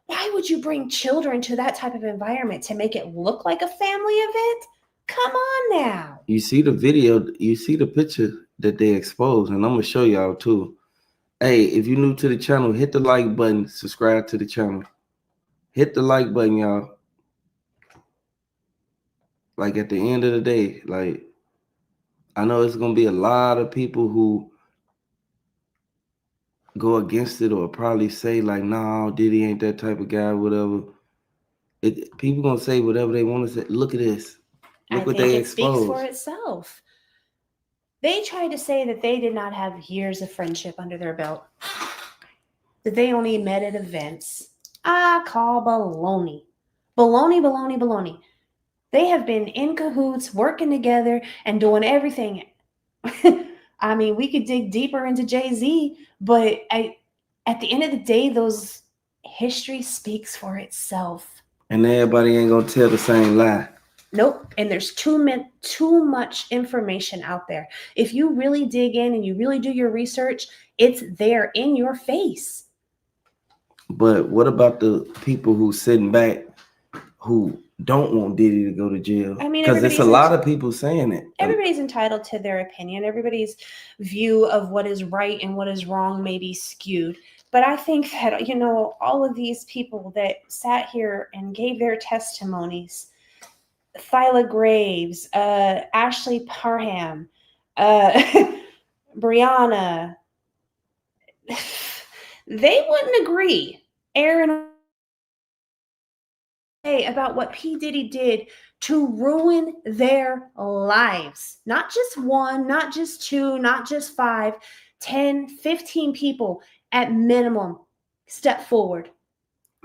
why would you bring children to that type of environment to make it look like a family event? Come on now. You see the video, you see the picture that they exposed, and I'm gonna show y'all too. Hey, if you're new to the channel, hit the like button, subscribe to the channel. Hit the like button, y'all. Like at the end of the day, like I know it's gonna be a lot of people who go against it or probably say like, "Nah, Diddy ain't that type of guy," whatever. People gonna say whatever they want to say. Look at this. Look I what think they it speaks for exposed. itself. They tried to say that they did not have years of friendship under their belt, that they only met at events. I call baloney. Baloney, baloney, baloney. They have been in cahoots, working together, and doing everything. I mean, we could dig deeper into Jay-Z, but at the end of the day, those history speaks for itself. And everybody ain't gonna tell the same lie. Nope. And there's too much information out there. If you really dig in and you really do your research, it's there in your face. But what about the people who sitting back who don't want Diddy to go to jail? I mean, because it's a lot of people saying it. Everybody's entitled to their opinion. Everybody's view of what is right and what is wrong may be skewed. But I think that, all of these people that sat here and gave their testimonies, Thyla Graves, Ashley Parham, Brianna, they wouldn't agree. Aaron, about what P. Diddy did to ruin their lives. Not just one, not just two, not just 5, 10, 15 people at minimum step forward.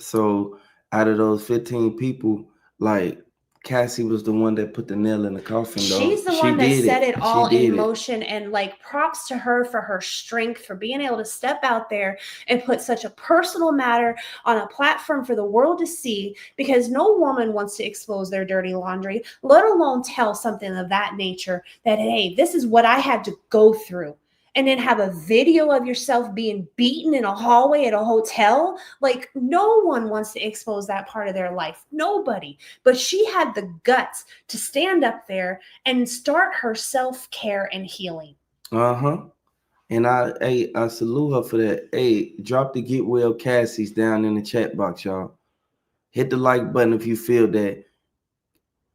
So out of those 15 people, like Cassie was the one that put the nail in the coffin, though. She's the one that set it all in motion, and like props to her for her strength, for being able to step out there and put such a personal matter on a platform for the world to see, because no woman wants to expose their dirty laundry, let alone tell something of that nature, that, hey, this is what I had to go through. And then have a video of yourself being beaten in a hallway at a hotel. Like, no one wants to expose that part of their life. Nobody. But she had the guts to stand up there and start her self-care and healing. Uh-huh. And I salute her for that. Hey, drop the get well Cassie's down in the chat box, y'all. Hit the like button if you feel that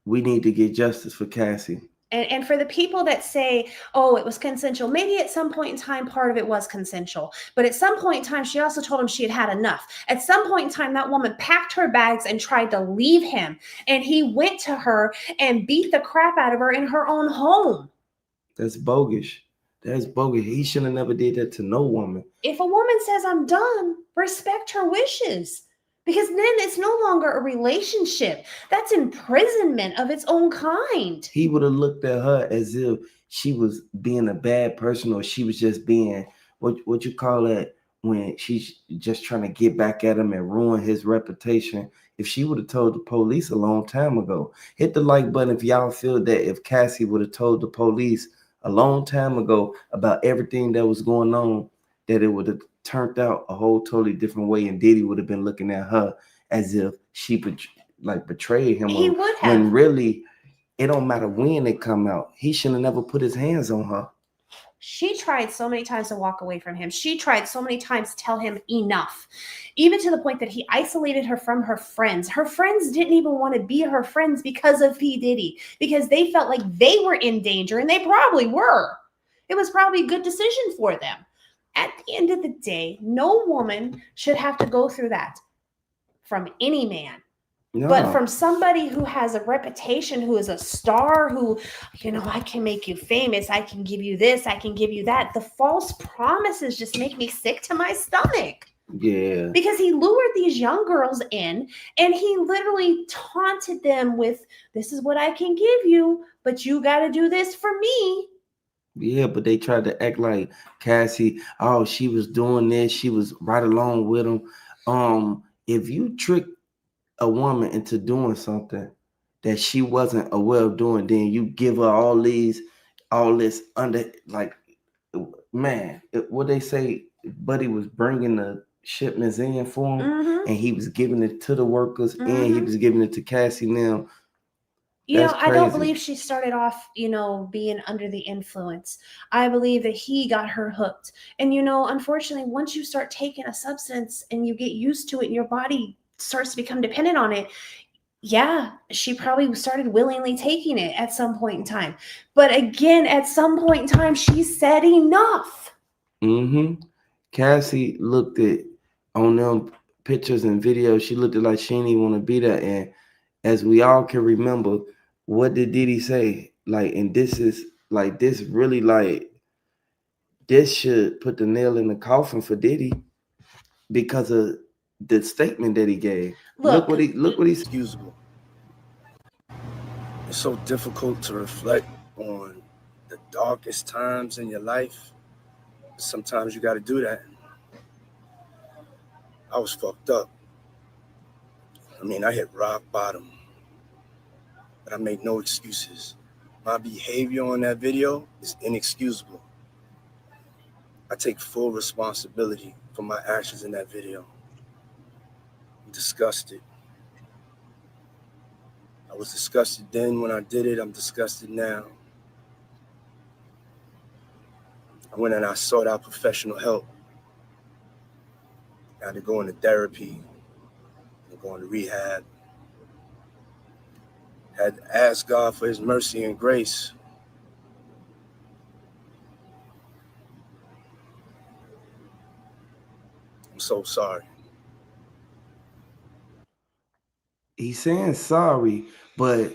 we need to get justice for Cassie. And for the people that say, oh, it was consensual, maybe at some point in time, part of it was consensual. But at some point in time, she also told him she had had enough. At some point in time, that woman packed her bags and tried to leave him. And he went to her and beat the crap out of her in her own home. That's bogus. That's bogus. He should have never did that to no woman. If a woman says, I'm done, respect her wishes. Because then it's no longer a relationship. That's imprisonment of its own kind. He would have looked at her as if she was being a bad person, or she was just being, what you call that, when she's just trying to get back at him and ruin his reputation. If she would have told the police a long time ago. Hit the like button if y'all feel that if Cassie would have told the police a long time ago about everything that was going on, that it would have turned out a whole totally different way, and Diddy would have been looking at her as if she betrayed him. He would have. When really, it don't matter when it come out. He should have never put his hands on her. She tried so many times to walk away from him. She tried so many times to tell him enough, even to the point that he isolated her from her friends. Her friends didn't even want to be her friends because of P. Diddy, because they felt like they were in danger, and they probably were. It was probably a good decision for them. At the end of the day, no woman should have to go through that from any man. No. But from somebody who has a reputation, who is a star, who, I can make you famous, I can give you this, I can give you that. The false promises just make me sick to my stomach. Yeah. Because he lured these young girls in, and he literally taunted them with, this is what I can give you, but you got to do this for me. Yeah, but they tried to act like Cassie, oh, she was doing this, she was right along with him. If you trick a woman into doing something that she wasn't aware of doing, then you give her all this under, like, man, what they say, Buddy was bringing the shipments in for him, Mm-hmm. and he was giving it to the workers, and he Mm-hmm. was giving it to Cassie now. You know, That's I don't crazy. believe she started off, being under the influence. I believe that he got her hooked. And, unfortunately, once you start taking a substance and you get used to it and your body starts to become dependent on it, yeah, she probably started willingly taking it at some point in time. But again, at some point in time, she said enough. Mm-hmm. Cassie looked at on them pictures and videos, she looked at like she didn't even want to be there. And as we all can remember, what did Diddy say? Like, and this is like this really like this should put the nail in the coffin for Diddy because of the statement that he gave. Look what he said. Excusable. It's so difficult to reflect on the darkest times in your life. Sometimes you got to do that. I was fucked up. I mean, I hit rock bottom, but I made no excuses. My behavior on that video is inexcusable. I take full responsibility for my actions in that video. I'm disgusted. I was disgusted then when I did it. I'm disgusted now. I went and I sought out professional help. I had to go into therapy and go into rehab. Had to ask God for his mercy and grace. I'm so sorry. He's saying sorry, but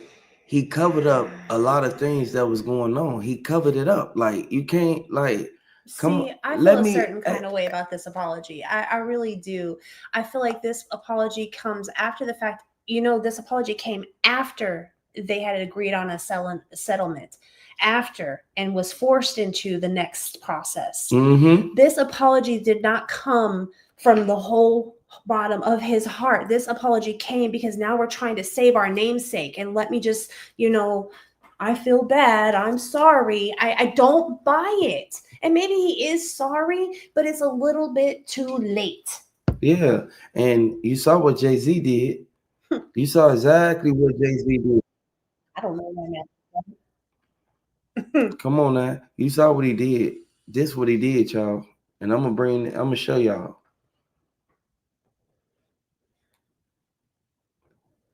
he covered up a lot of things that was going on. He covered it up. Like you can't like come See, I let feel a me certain kind of way about this apology. I really do. I feel like this apology comes after the fact. This apology came after they had agreed on a settlement, after and was forced into the next process. Mm-hmm. This apology did not come from the whole bottom of his heart. This apology came because now we're trying to save our namesake. And let me just, I feel bad. I'm sorry. I don't buy it. And maybe he is sorry, but it's a little bit too late. Yeah. And you saw what Jay-Z did. You saw exactly what Jay-Z did. I don't know that man. Come on now. You saw what he did. This what he did, y'all. And I'm gonna show y'all.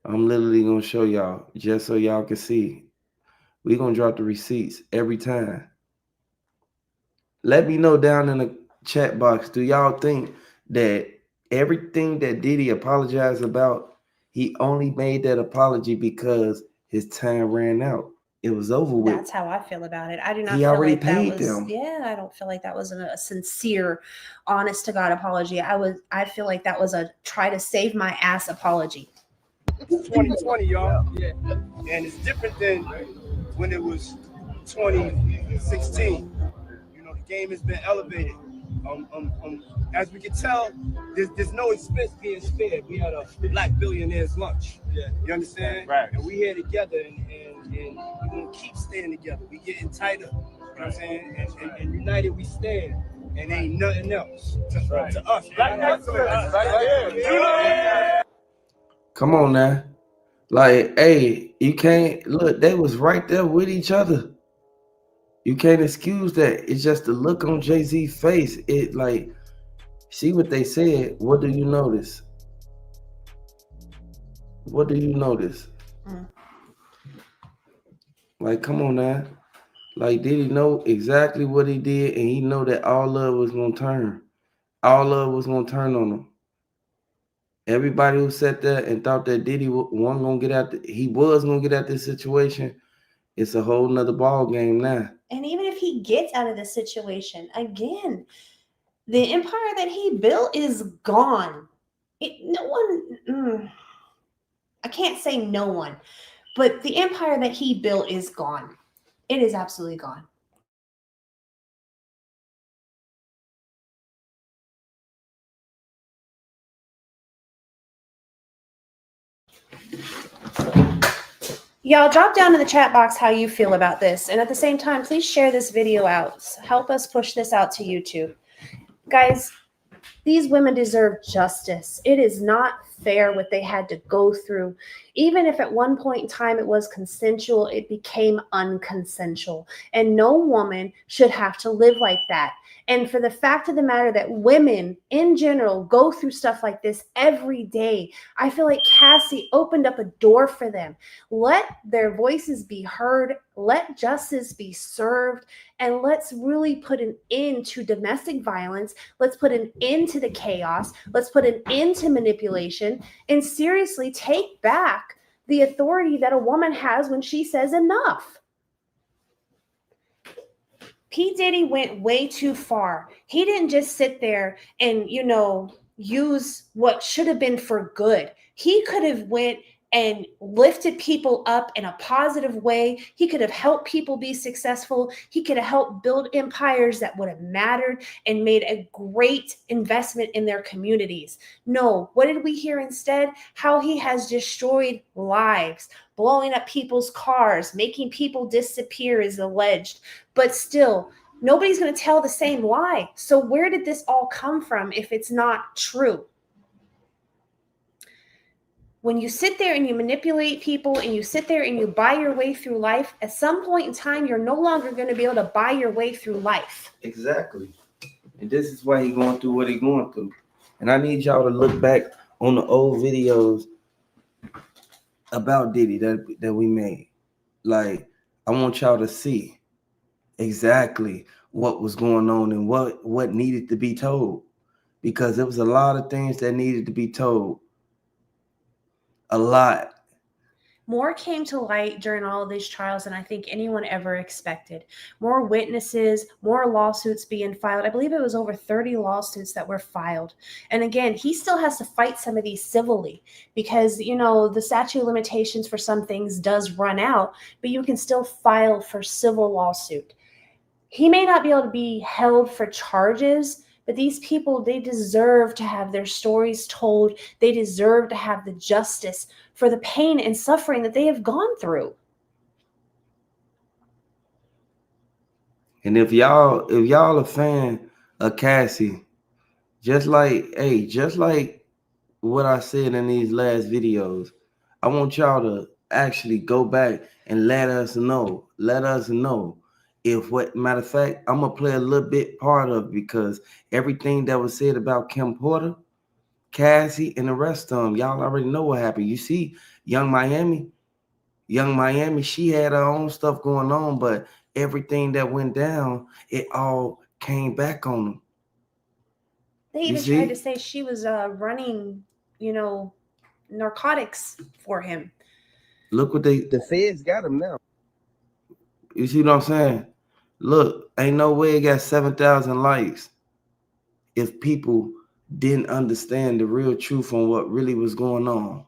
I'm literally gonna show y'all just so y'all can see. We're gonna drop the receipts every time. Let me know down in the chat box. Do y'all think that everything that Diddy apologized about, he only made that apology because his time ran out? It was over with. That's how I feel about it. I do not He feel already like that paid was them. I don't feel like that was a sincere, honest to God apology. I feel like that was a try to save my ass apology. It's 2020, y'all. Yeah. And it's different than when it was 2016. The game has been elevated. As we can tell, there's no expense being spared. We had a black billionaire's lunch. Yeah. You understand? Right. And we here together, and we're gonna keep staying together. We getting tighter. You know what I'm saying? And united we stand. And ain't nothing else to us. Right? Come on now. Like, hey, you can't look, they was right there with each other. You can't excuse that. It's just the look on Jay-Z's face. It like, see what they said. What do you notice? What do you notice? Like, come on now. Like, did he know exactly what he did, and he know that all love was gonna turn. All love was gonna turn on him. Everybody who sat there and thought that Diddy wasn't gonna get out, he was gonna get out this situation. It's a whole nother ball game now. And even if he gets out of this situation, again, the empire that he built is gone. I can't say no one, but the empire that he built is gone. It is absolutely gone. Y'all drop down in the chat box how you feel about this. And at the same time, please share this video out. Help us push this out to YouTube. Guys, these women deserve justice. It is not fair what they had to go through. Even if at one point in time it was consensual, it became unconsensual. And no woman should have to live like that. And for the fact of the matter that women in general go through stuff like this every day, I feel like Cassie opened up a door for them. Let their voices be heard. Let justice be served. And let's really put an end to domestic violence. Let's put an end to the chaos. Let's put an end to manipulation. And seriously, take back the authority that a woman has when she says enough. P. Diddy went way too far. He didn't just sit there and, use what should have been for good. He could have went and lifted people up in a positive way. He could have helped people be successful. He could have helped build empires that would have mattered and made a great investment in their communities. No, what did we hear instead? How he has destroyed lives, blowing up people's cars, making people disappear is alleged. But still, nobody's going to tell the same lie. So where did this all come from if it's not true? When you sit there and you manipulate people and you sit there and you buy your way through life, at some point in time, you're no longer going to be able to buy your way through life. Exactly. And this is why he's going through what he's going through. And I need y'all to look back on the old videos about Diddy that we made. Like, I want y'all to see exactly what was going on and what needed to be told. Because there was a lot of things that needed to be told. A lot. More came to light during all of these trials than I think anyone ever expected. More witnesses, more lawsuits being filed. I believe it was over 30 lawsuits that were filed. And again, he still has to fight some of these civilly because, the statute of limitations for some things does run out, but you can still file for civil lawsuit. He may not be able to be held for charges, but these people, they deserve to have their stories told. They deserve to have the justice for the pain and suffering that they have gone through. And if y'all a fan of Cassie, just like what I said in these last videos, I want y'all to actually go back and let us know. Matter of fact, I'm gonna play a little bit part of it because everything that was said about Kim Porter, Cassie, and the rest of them, y'all already know what happened. You see, Young Miami, she had her own stuff going on, but everything that went down, it all came back on them. They even tried to say she was running, narcotics for him. Look what the feds got him now. You see what I'm saying? Look, ain't no way it got 7,000 likes if people didn't understand the real truth on what really was going on.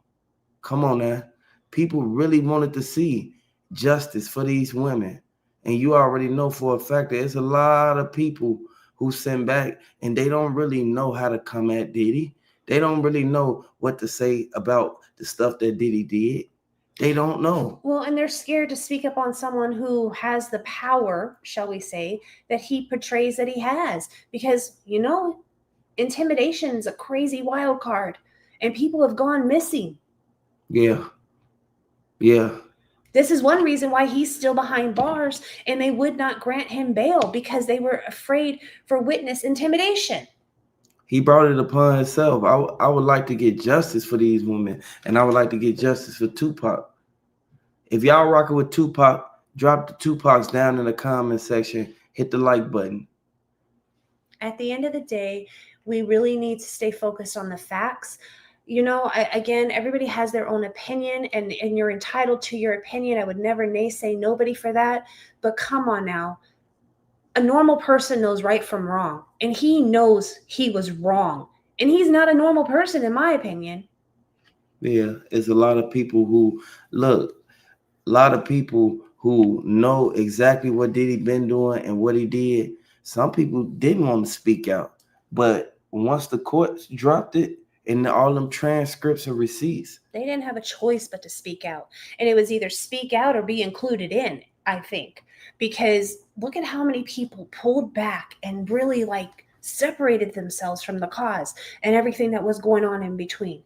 Come on now. People really wanted to see justice for these women. And you already know for a fact that there's a lot of people who send back and they don't really know how to come at Diddy. They don't really know what to say about the stuff that Diddy did. They don't know. Well, and they're scared to speak up on someone who has the power, shall we say, that he portrays that he has. Because, intimidation is a crazy wild card. And people have gone missing. Yeah. This is one reason why he's still behind bars and they would not grant him bail because they were afraid for witness intimidation. He brought it upon himself. I would like to get justice for these women, and I would like to get justice for Tupac. If y'all rocking with Tupac, drop the Tupacs down in the comment section. Hit the like button. At the end of the day, we really need to stay focused on the facts. Again, everybody has their own opinion, and you're entitled to your opinion. I would never naysay nobody for that. But come on now. A normal person knows right from wrong, and he knows he was wrong. And he's not a normal person, in my opinion. Yeah, it's a lot of people who know exactly what Diddy been doing and what he did. Some people didn't want to speak out, but once the courts dropped it and all them transcripts and receipts. They didn't have a choice but to speak out. And it was either speak out or be included in, I think. Because look at how many people pulled back and really like separated themselves from the cause and everything that was going on in between.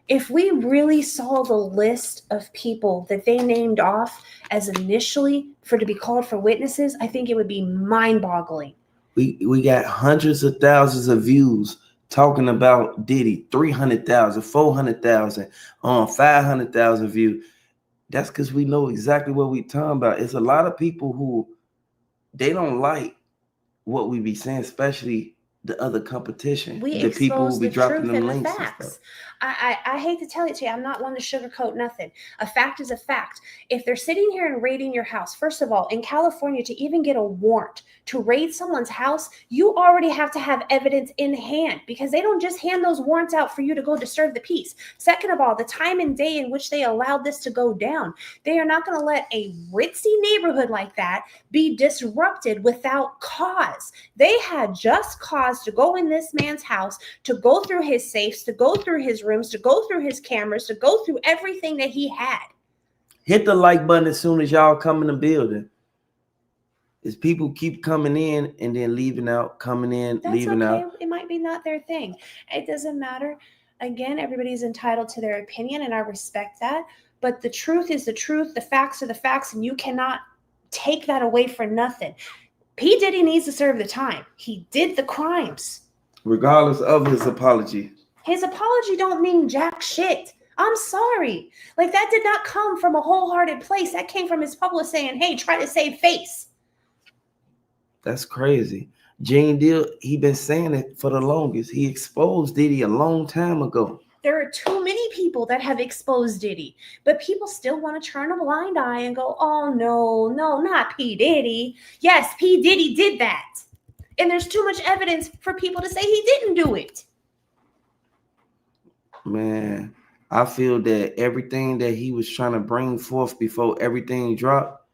If we really saw the list of people that they named off as initially to be called for witnesses, I think it would be mind-boggling. We got hundreds of thousands of views talking about Diddy, 300,000, 400,000, 500,000 views. That's because we know exactly what we talking about. It's a lot of people who they don't like what we be saying, especially the other competition. We the people who be expose the dropping truth them and the links and facts. stuff. I hate to tell it to you, I'm not one to sugarcoat nothing. A fact is a fact. If they're sitting here and raiding your house, first of all, in California, to even get a warrant to raid someone's house, you already have to have evidence in hand because they don't just hand those warrants out for you to go disturb the peace. Second of all, the time and day in which they allowed this to go down, they are not going to let a ritzy neighborhood like that be disrupted without cause. They had just cause to go in this man's house, to go through his safes, to go through his rooms, to go through his cameras, to go through everything that he had. Hit the like button as soon as y'all come in the building. As people keep coming in and then leaving out, coming in, That's leaving okay. out. It might be not their thing. It doesn't matter. Again, everybody's entitled to their opinion, and I respect that. But the truth is the truth. The facts are the facts, and you cannot take that away for nothing. P. Diddy needs to serve the time. He did the crimes. Regardless of his apology. His apology don't mean jack shit. I'm sorry. Like, that did not come from a wholehearted place. That came from his publicist saying, hey, try to save face. That's crazy. Gene Deal, he been saying it for the longest. He exposed Diddy a long time ago. There are too many people that have exposed Diddy, but people still want to turn a blind eye and go, oh, no, not P. Diddy. Yes, P. Diddy did that. And there's too much evidence for people to say he didn't do it. Man, I feel that everything that he was trying to bring forth before everything dropped,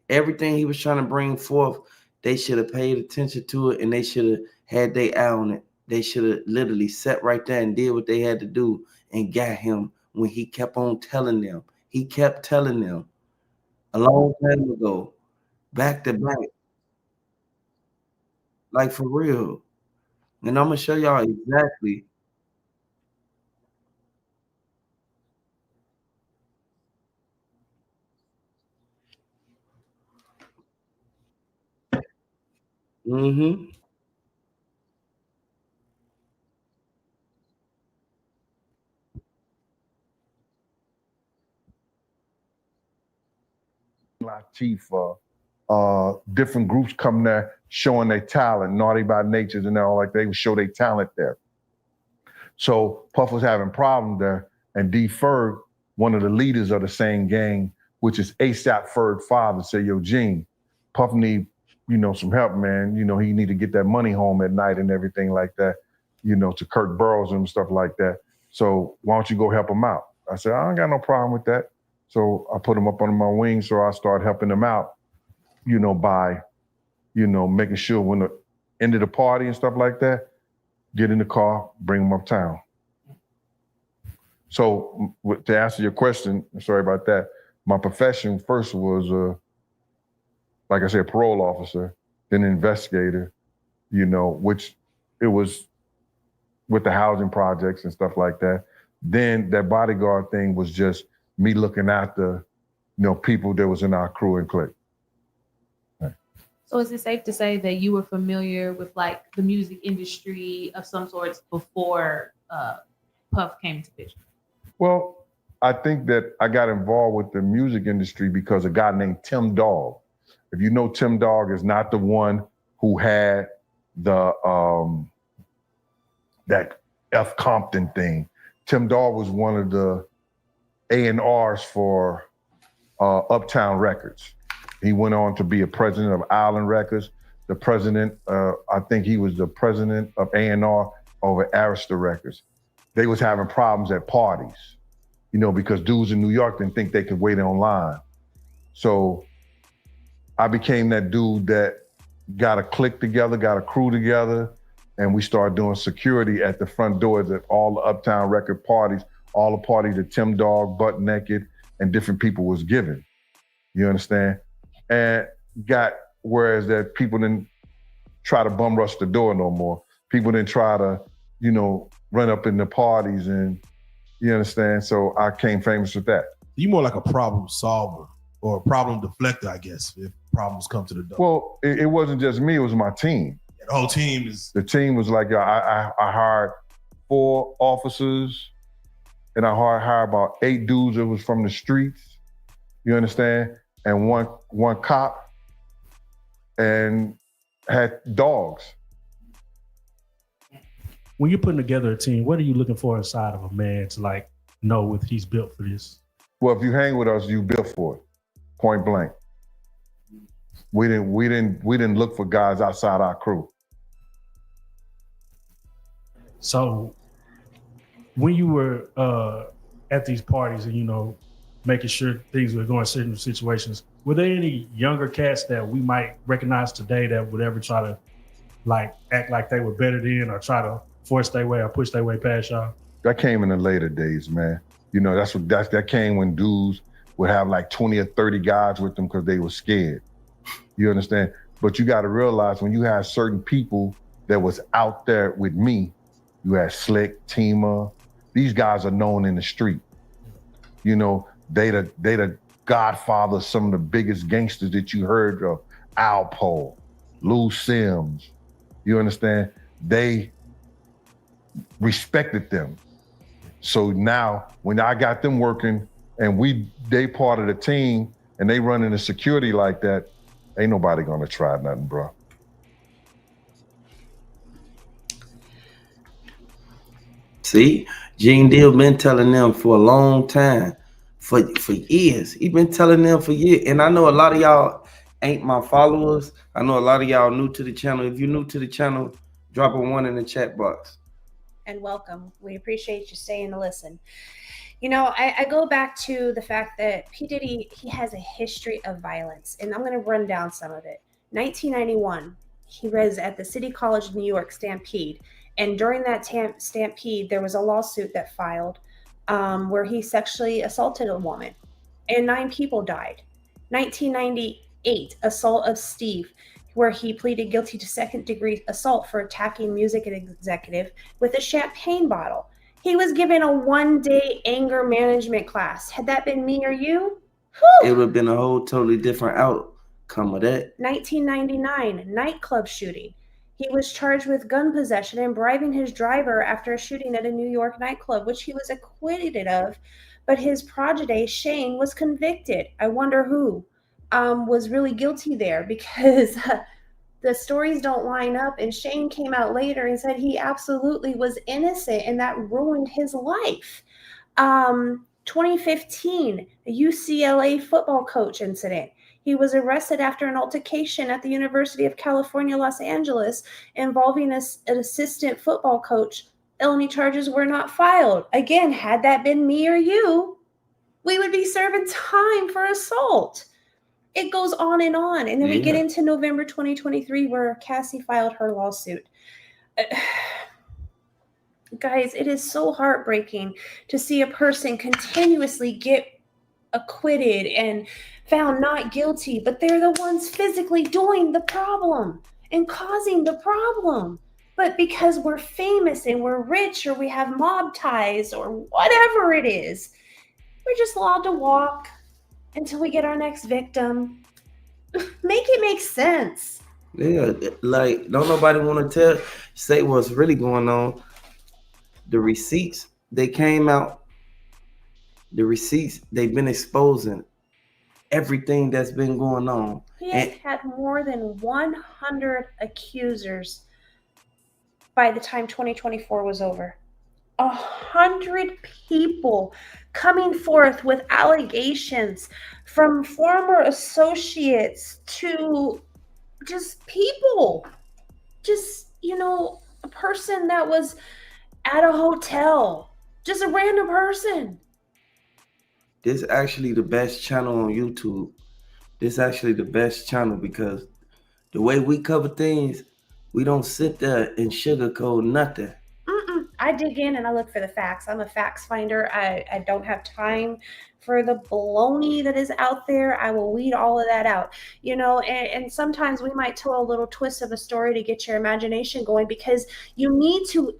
everything he was trying to bring forth, they should have paid attention to it and they should have had their eye on it. They should have literally sat right there and did what they had to do and got him when he kept on telling them. He kept telling them a long time ago, back to back. Like for real. And I'm going to show y'all exactly. Mm-hmm. Chief, different groups come there showing their talent, Naughty by Natures and all like they would show their talent there. So Puff was having problems there, and D Ferg, one of the leaders of the same gang, which is ASAP Ferg father, said, yo, Gene, Puff need, some help, man. He need to get that money home at night and everything like that, to Kirk Burrows and stuff like that. So why don't you go help him out? I said, I ain't got no problem with that. So I put him up under my wing, so I started helping him out, by, making sure when the end of the party and stuff like that, get in the car, bring him uptown. So to answer your question, sorry about that, my profession first was, like I said, parole officer, then investigator, which it was with the housing projects and stuff like that. Then that bodyguard thing was just me looking after, people that was in our crew and clique. Right. So is it safe to say that you were familiar with like the music industry of some sorts before Puff came to picture? Well, I think that I got involved with the music industry because a guy named Tim Dog. If you know, Tim Dog is not the one who had the that F. Compton thing. Tim Dog was one of the A&Rs for Uptown Records. He went on to be a president of Island Records, the president, I think he was the president of A&R over Arista Records. They was having problems at parties, because dudes in New York didn't think they could wait online. So I became that dude that got a clique together, got a crew together, and we started doing security at the front doors at all the Uptown Record parties, all the parties that Tim Dog, Butt Naked, and different people was giving. You understand? And got whereas that people didn't try to bum rush the door no more. People didn't try to, run up in the parties, and you understand? So I came famous with that. You more like a problem solver or a problem deflector, I guess, if problems come to the door. Well, it wasn't just me, it was my team. The whole team is... The team was like, I hired 4 officers, and I hired about 8 dudes that was from the streets, you understand? And one cop, and had dogs. When you're putting together a team, what are you looking for inside of a man to know if he's built for this? Well, if you hang with us, you built for it, point blank. We didn't look for guys outside our crew. So when you were at these parties and, making sure things were going certain situations, were there any younger cats that we might recognize today that would ever try to act like they were better than or try to force their way or push their way past y'all? That came in the later days, man. That came when dudes would have 20 or 30 guys with them because they were scared. You understand? But you got to realize when you have certain people that was out there with me, you had Slick, Tima. These guys are known in the street. They the godfather of some of the biggest gangsters that you heard of. Alpo, Lou Sims. You understand? They respected them. So now when I got them working and they part of the team and they running the security like that, ain't nobody gonna try nothing, bro. See, Gene Deal been telling them for a long time, for years. He been telling them for years. And I know a lot of y'all ain't my followers. I know a lot of y'all new to the channel. If you're new to the channel, drop a 1 in the chat box. And welcome. We appreciate you staying to listen. I go back to the fact that P. Diddy, he has a history of violence, and I'm going to run down some of it. 1991, he was at the City College of New York stampede, and during that stampede, there was a lawsuit that filed where he sexually assaulted a woman, and 9 people died. 1998, assault of Steve, where he pleaded guilty to second-degree assault for attacking music executive with a champagne bottle. He was given a 1-day anger management class. Had that been me or you? Whew. It would have been a whole totally different outcome of that. 1999, nightclub shooting. He was charged with gun possession and bribing his driver after a shooting at a New York nightclub, which he was acquitted of, but his protege, Shane, was convicted. I wonder who was really guilty there, because the stories don't line up, and Shane came out later and said he absolutely was innocent, and that ruined his life. 2015, the UCLA football coach incident. He was arrested after an altercation at the University of California, Los Angeles, involving an assistant football coach. Felony charges were not filed. Again, had that been me or you, we would be serving time for assault. It goes on. And then we get into November 2023 where Cassie filed her lawsuit. Guys, it is so heartbreaking to see a person continuously get acquitted and found not guilty, but they're the ones physically doing the problem and causing the problem. But because we're famous and we're rich or we have mob ties or whatever it is, we're just allowed to walk until we get our next victim. Make it make sense. Yeah, don't nobody want to say what's really going on. The receipts, they came out. The receipts, they've been exposing everything that's been going on. He has had more than 100 accusers by the time 2024 was over. 100 people coming forth with allegations, from former associates to just people. Just, a person that was at a hotel. Just a random person. This is actually the best channel on YouTube. This is actually the best channel because the way we cover things, We don't sit there and sugarcoat nothing. I dig in and I look for the facts. I'm a facts finder. I don't have time for the baloney that is out there. I will weed all of that out, and sometimes we might tell a little twist of a story to get your imagination going, because you need to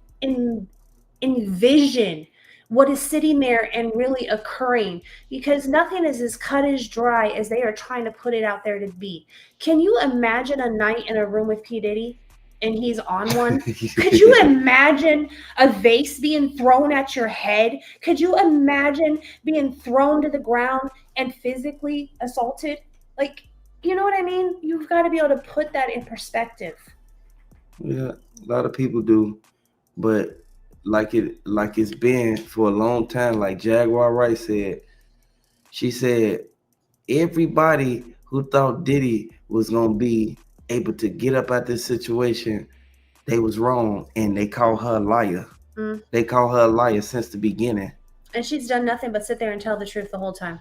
envision what is sitting there and really occurring, because nothing is as cut as dry as they are trying to put it out there to be. Can you imagine a night in a room with P. Diddy and he's on one? Could you imagine a vase being thrown at your head? Could you imagine being thrown to the ground and physically assaulted? Like, you know what I mean? You've got to be able to put that in perspective. Yeah, a lot of people do, but like it's been for a long time. Like Jaguar Wright said, she said everybody who thought Diddy was gonna be able to get up out this situation, they was wrong, and they call her a liar. They call her a liar since the beginning. And she's done nothing but sit there and tell the truth the whole time.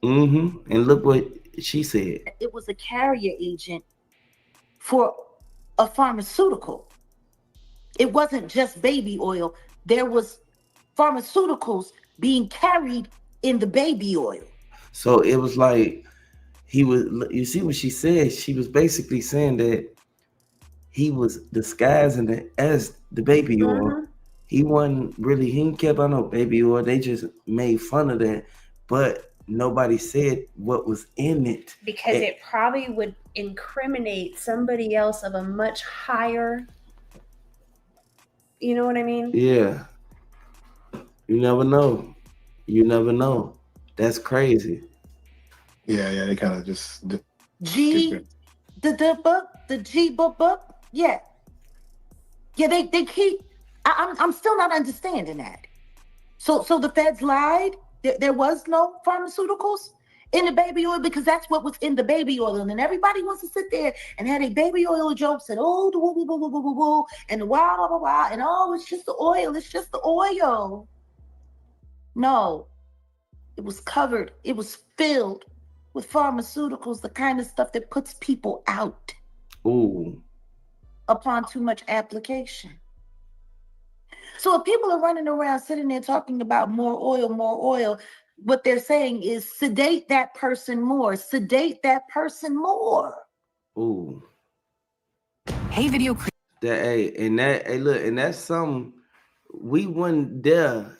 And look what she said. It was a carrier agent for a pharmaceutical. It wasn't just baby oil. There was pharmaceuticals being carried in the baby oil. So it was like you see what she said? She was basically saying that he was disguising it as the baby oil. He didn't care about no baby oil. They just made fun of that. But nobody said what was in it. Because it probably would incriminate somebody else of a much higher, you know what I mean? Yeah. You never know. You never know. That's crazy. Yeah, they kind of just the G book. Yeah, they keep. I'm still not understanding that. So the feds lied. There was no pharmaceuticals in the baby oil, because that's what was in the baby oil, and then everybody wants to sit there and have a baby oil jokes and the woo woo woo woo woo woo and the wow wow wow wow and it's just the oil. It's just the oil. No, it was covered. It was filled with pharmaceuticals, the kind of stuff that puts people out. Ooh. Upon too much application. So if people are running around sitting there talking about more oil, what they're saying is sedate that person more. Ooh. Hey, video. And that's something we wouldn't dare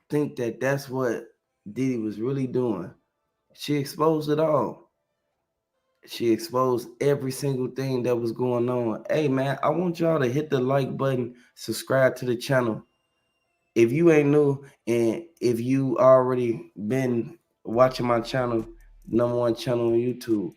think that that's what Diddy was really doing. She exposed it all. She exposed every single thing that was going on. Hey man, I want y'all to hit the like button, subscribe to the channel. If you ain't new, and if you already been watching my channel, #1 channel on YouTube,